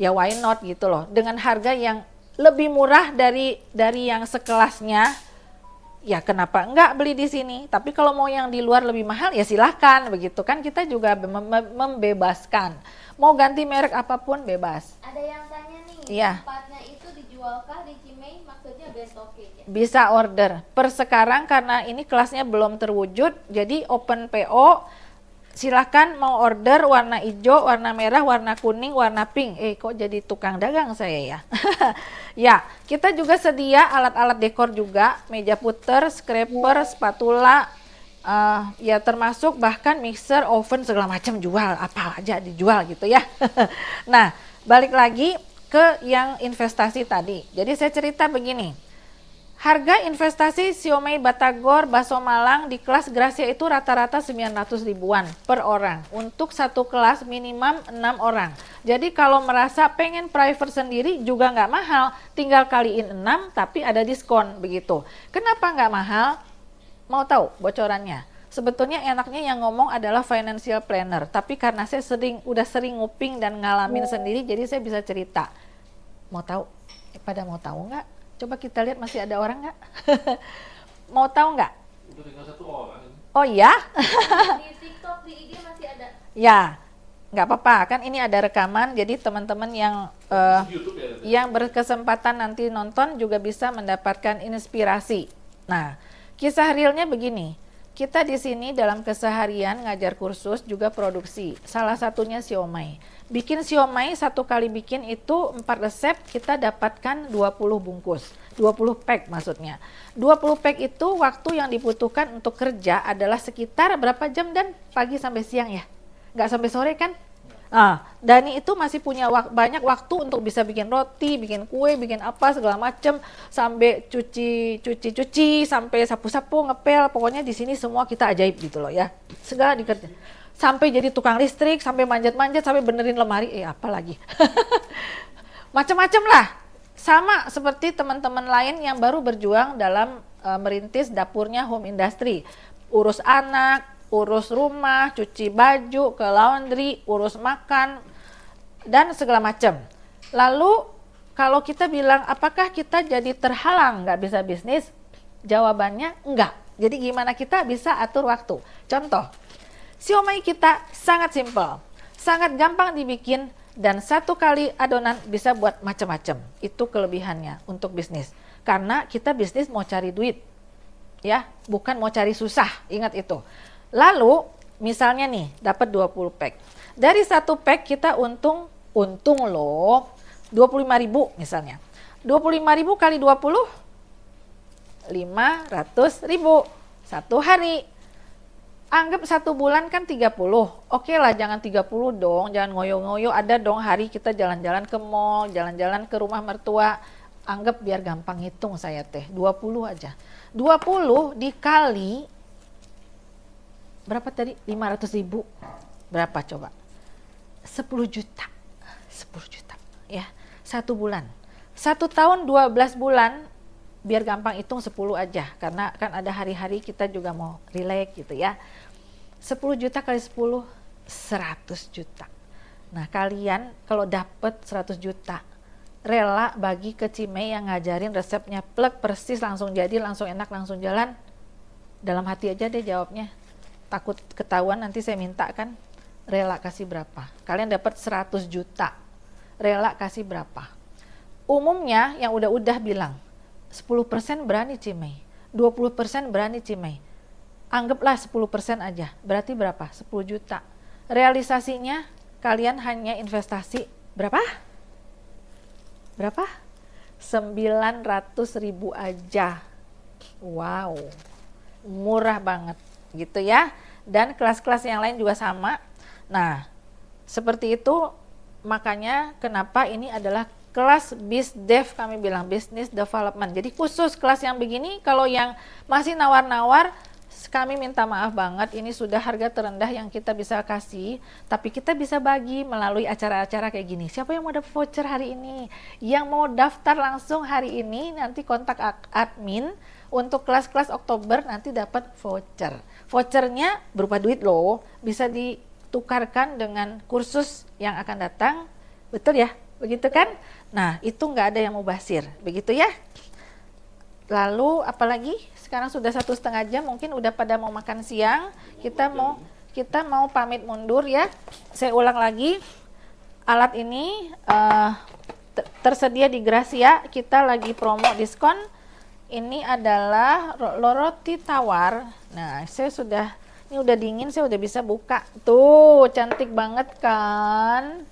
ya why not gitu loh, dengan harga yang lebih murah dari yang sekelasnya, ya kenapa enggak beli di sini. Tapi kalau mau yang di luar lebih mahal ya silahkan begitu kan, kita juga membebaskan. Mau ganti merek apapun bebas. Ada yang tanya nih, Iya. tempatnya itu dijualkah di Cimei, maksudnya Besoke ya? Bisa order. Per sekarang karena ini kelasnya belum terwujud, jadi open PO. Silakan mau order warna hijau, warna merah, warna kuning, warna pink. Kok jadi tukang dagang saya ya? Ya, kita juga sedia alat-alat dekor juga, meja puter, scraper, spatula, ya termasuk bahkan mixer, oven, segala macam jual, apa aja dijual gitu ya. Nah, balik lagi ke yang investasi tadi. Jadi saya cerita begini. Harga investasi siomay batagor, bakso Malang di kelas Gracia itu rata-rata 900 ribuan per orang. Untuk satu kelas minimum 6 orang. Jadi kalau merasa pengen private sendiri juga nggak mahal, tinggal kaliin 6 tapi ada diskon begitu. Kenapa nggak mahal? Mau tahu bocorannya? Sebetulnya enaknya yang ngomong adalah financial planner, tapi karena saya udah sering nguping dan ngalamin sendiri, jadi saya bisa cerita. Mau tahu? Pada mau tahu nggak? Coba kita lihat masih ada orang nggak? Mau tahu nggak? Udah tinggal 1 orang. Oh iya? Di TikTok, di IG masih ada. Ya, nggak apa-apa. Kan ini ada rekaman, jadi teman-teman yang YouTube ya. yang berkesempatan nanti nonton juga bisa mendapatkan inspirasi. Nah, kisah realnya begini. Kita di sini dalam keseharian ngajar kursus juga produksi. Salah satunya siomay. Bikin siomay satu kali bikin itu 4 resep, kita dapatkan 20 bungkus. 20 pack maksudnya. 20 pack itu waktu yang dibutuhkan untuk kerja adalah sekitar berapa jam dan pagi sampai siang ya? Nggak sampai sore kan? Nah, Dani itu masih punya banyak waktu untuk bisa bikin roti, bikin kue, bikin apa segala macem, sampai cuci, sampai sapu-sapu, ngepel, pokoknya di sini semua kita ajaib gitu loh ya. Segala dikerja. Sampai jadi tukang listrik, sampai manjat-manjat, sampai benerin lemari, apa lagi? Macam-macam lah. Sama seperti teman-teman lain yang baru berjuang dalam merintis dapurnya home industry. Urus anak, urus rumah, cuci baju, ke laundry, urus makan, dan segala macam. Lalu kalau kita bilang apakah kita jadi terhalang nggak bisa bisnis? Jawabannya enggak. Jadi gimana kita bisa atur waktu? Contoh, siomay kita sangat simpel, sangat gampang dibikin, dan satu kali adonan bisa buat macam-macam. Itu kelebihannya untuk bisnis. Karena kita bisnis mau cari duit, ya, bukan mau cari susah, ingat itu. Lalu misalnya nih dapat 20 pack. Dari satu pack kita untung loh 25.000 misalnya. 25.000 kali 20 500.000 satu hari. Anggap 1 bulan kan 30. Oke lah, jangan 30 dong, jangan ngoyo-ngoyo. Ada dong hari kita jalan-jalan ke mall, jalan-jalan ke rumah mertua. Anggap biar gampang hitung saya teh, 20 aja. 20 dikali berapa tadi? 500.000. Berapa coba? 10 juta. 10 juta ya. 1 bulan. 1 tahun 12 bulan, biar gampang hitung 10 aja. Karena kan ada hari-hari kita juga mau relax gitu ya. 10 juta kali 10, 100 juta. Nah kalian kalau dapat 100 juta, rela bagi ke Cimei yang ngajarin resepnya plek persis, langsung jadi, langsung enak, langsung jalan? Dalam hati aja deh jawabnya. Takut ketahuan nanti saya minta kan, rela kasih berapa? Kalian dapat 100 juta, rela kasih berapa? Umumnya yang udah bilang 10% berani Cimei, 20% berani Cimei. Anggaplah 10% aja, berarti berapa? 10 juta. Realisasinya kalian hanya investasi berapa? Berapa? 900.000 aja. Wow, murah banget gitu ya. Dan kelas-kelas yang lain juga sama. Nah, seperti itu, makanya kenapa ini adalah kelas BizDev, kami bilang business development. Jadi khusus kelas yang begini, kalau yang masih nawar-nawar kami minta maaf banget, ini sudah harga terendah yang kita bisa kasih, tapi kita bisa bagi melalui acara-acara kayak gini. Siapa yang mau dapat voucher hari ini? Yang mau daftar langsung hari ini, nanti kontak admin untuk kelas-kelas Oktober, nanti dapat voucher. Vouchernya berupa duit loh, bisa ditukarkan dengan kursus yang akan datang. Betul ya? Begitu kan? Nah, itu nggak ada yang mubazir, begitu ya? Lalu apalagi? Sekarang sudah 1,5 jam, mungkin udah pada mau makan siang. Kita mau pamit mundur ya. Saya ulang lagi, alat ini tersedia di Gracia. Kita lagi promo diskon. Ini adalah roti tawar. Nah, ini udah dingin, saya udah bisa buka. Tuh, cantik banget kan?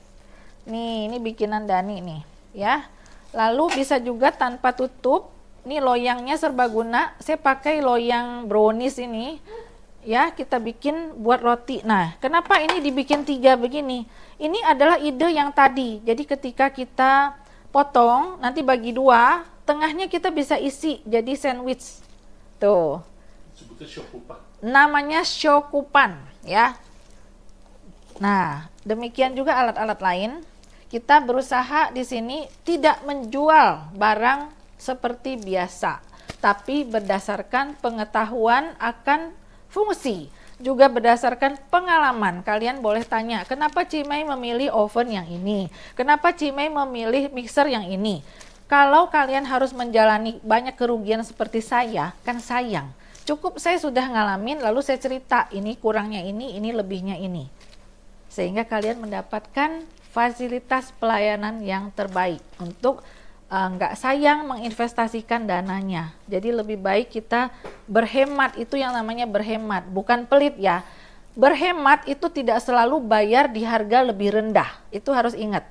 Nih, ini bikinan Dani nih, ya. Lalu bisa juga tanpa tutup. Ini loyangnya serbaguna, saya pakai loyang brownies ini, ya, kita bikin buat roti. Nah, kenapa ini dibikin 3 begini? Ini adalah ide yang tadi, jadi ketika kita potong, nanti bagi 2, tengahnya kita bisa isi jadi sandwich. Tuh, namanya shokupan, ya. Nah, demikian juga alat-alat lain. Kita berusaha di sini tidak menjual barang seperti biasa, tapi berdasarkan pengetahuan akan fungsi, juga berdasarkan pengalaman. Kalian boleh tanya, kenapa Cimei memilih oven yang ini? Kenapa Cimei memilih mixer yang ini? Kalau kalian harus menjalani banyak kerugian seperti saya, kan sayang. Cukup saya sudah ngalamin, lalu saya cerita, ini kurangnya ini lebihnya ini. Sehingga kalian mendapatkan fasilitas pelayanan yang terbaik untuk nggak sayang menginvestasikan dananya. Jadi lebih baik kita berhemat, itu yang namanya berhemat, bukan pelit ya. Berhemat itu tidak selalu bayar di harga lebih rendah, itu harus ingat.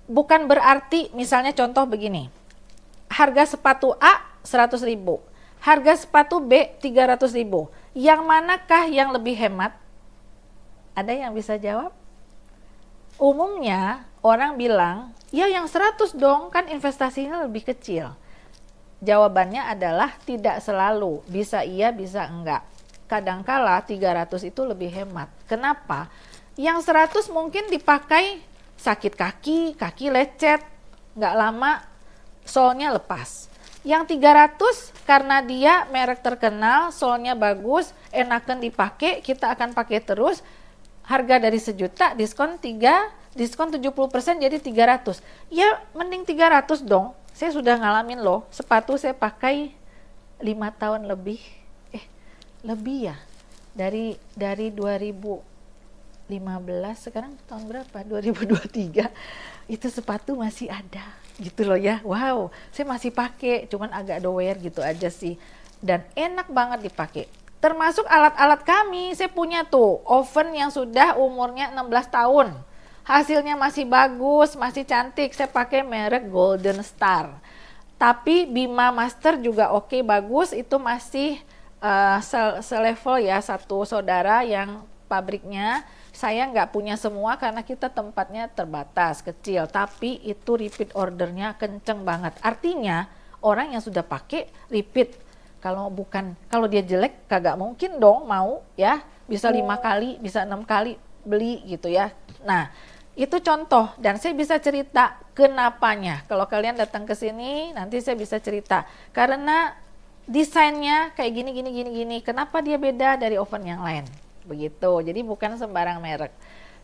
Bukan berarti misalnya contoh begini, harga sepatu A 100.000, harga sepatu B 300.000, yang manakah yang lebih hemat? Ada yang bisa jawab? Umumnya orang bilang, ya yang 100 dong, kan investasinya lebih kecil. Jawabannya adalah tidak selalu, bisa iya bisa enggak. Kadangkala 300 itu lebih hemat. Kenapa? Yang 100 mungkin dipakai sakit kaki lecet, nggak lama solnya lepas. Yang 300 karena dia merek terkenal, solnya bagus, enakan dipakai, kita akan pakai terus. Harga dari 1 juta, diskon 70% jadi 300. Ya mending 300 dong. Saya sudah ngalamin loh, sepatu saya pakai 5 tahun lebih. Lebih ya. Dari 2015 sekarang tahun berapa? 2023. Itu sepatu masih ada. Gitu loh ya. Wow, saya masih pakai, cuman agak doer gitu aja sih. Dan enak banget dipakai. Termasuk alat-alat kami, saya punya tuh oven yang sudah umurnya 16 tahun. Hasilnya masih bagus, masih cantik. Saya pakai merek Golden Star. Tapi Bima Master juga oke, bagus. Itu masih selevel ya, satu saudara yang pabriknya. Saya nggak punya semua karena kita tempatnya terbatas, kecil. Tapi itu repeat ordernya kenceng banget. Artinya orang yang sudah pakai repeat. Kalau dia jelek kagak mungkin dong mau ya, bisa 5 kali, bisa 6 kali beli gitu ya. Nah, itu contoh dan saya bisa cerita kenapanya. Kalau kalian datang ke sini nanti saya bisa cerita karena desainnya kayak gini. Kenapa dia beda dari oven yang lain? Begitu. Jadi bukan sembarang merek.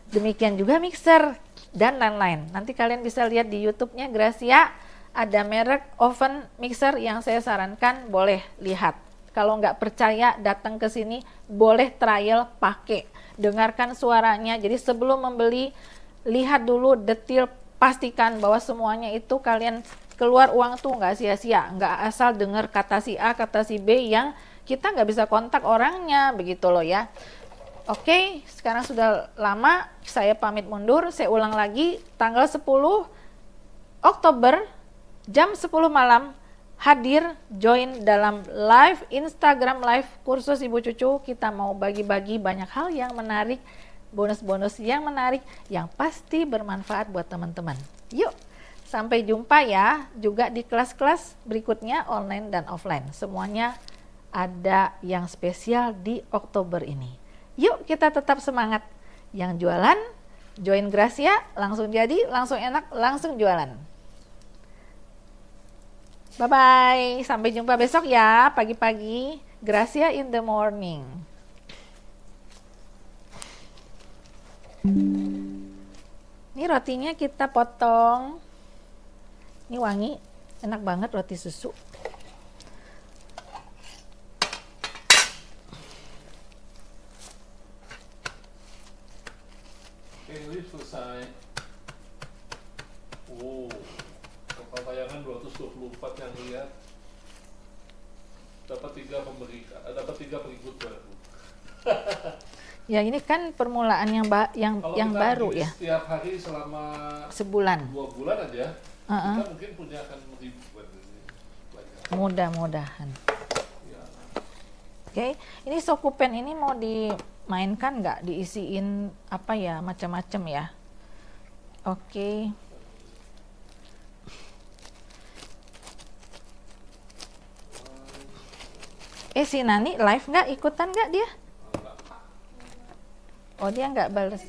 Demikian juga mixer dan lain-lain. Nanti kalian bisa lihat di YouTube-nya Gracia. Ada merek oven mixer yang saya sarankan, boleh lihat. Kalau nggak percaya datang ke sini, boleh trial pakai. Dengarkan suaranya. Jadi sebelum membeli, lihat dulu detail, pastikan bahwa semuanya itu kalian keluar uang tuh nggak sia-sia. Nggak asal dengar kata si A, kata si B yang kita nggak bisa kontak orangnya, begitu loh ya. Oke, sekarang sudah lama, saya pamit mundur. Saya ulang lagi, tanggal 10 Oktober, jam 10 malam, hadir, join dalam live, Instagram live kursus Ibu Cucu. Kita mau bagi-bagi banyak hal yang menarik, bonus-bonus yang menarik, yang pasti bermanfaat buat teman-teman. Yuk, sampai jumpa ya, juga di kelas-kelas berikutnya online dan offline. Semuanya ada yang spesial di Oktober ini. Yuk kita tetap semangat. Yang jualan, join Gracia, langsung jadi, langsung enak, langsung jualan. Bye-bye, sampai jumpa besok ya, pagi-pagi. Gracia in the morning. Ini rotinya kita potong. Ini wangi, enak banget roti susu. Ini selesai. Oh, total tayangan 224 yang lihat. Dapat 3 pengikut baru. Ya ini kan permulaan yang Kalau yang kita baru gini ya. Setiap hari selama Sebulan. 2 bulan aja, kita mungkin punya akan ribuan ini. Mudah-mudahan. Ya. Oke, ini sokupen ini mau dimainkan nggak? Diisiin apa ya? Macam-macam ya. Oke. Si Nani live nggak? Ikutan nggak dia? Oh dia nggak balas.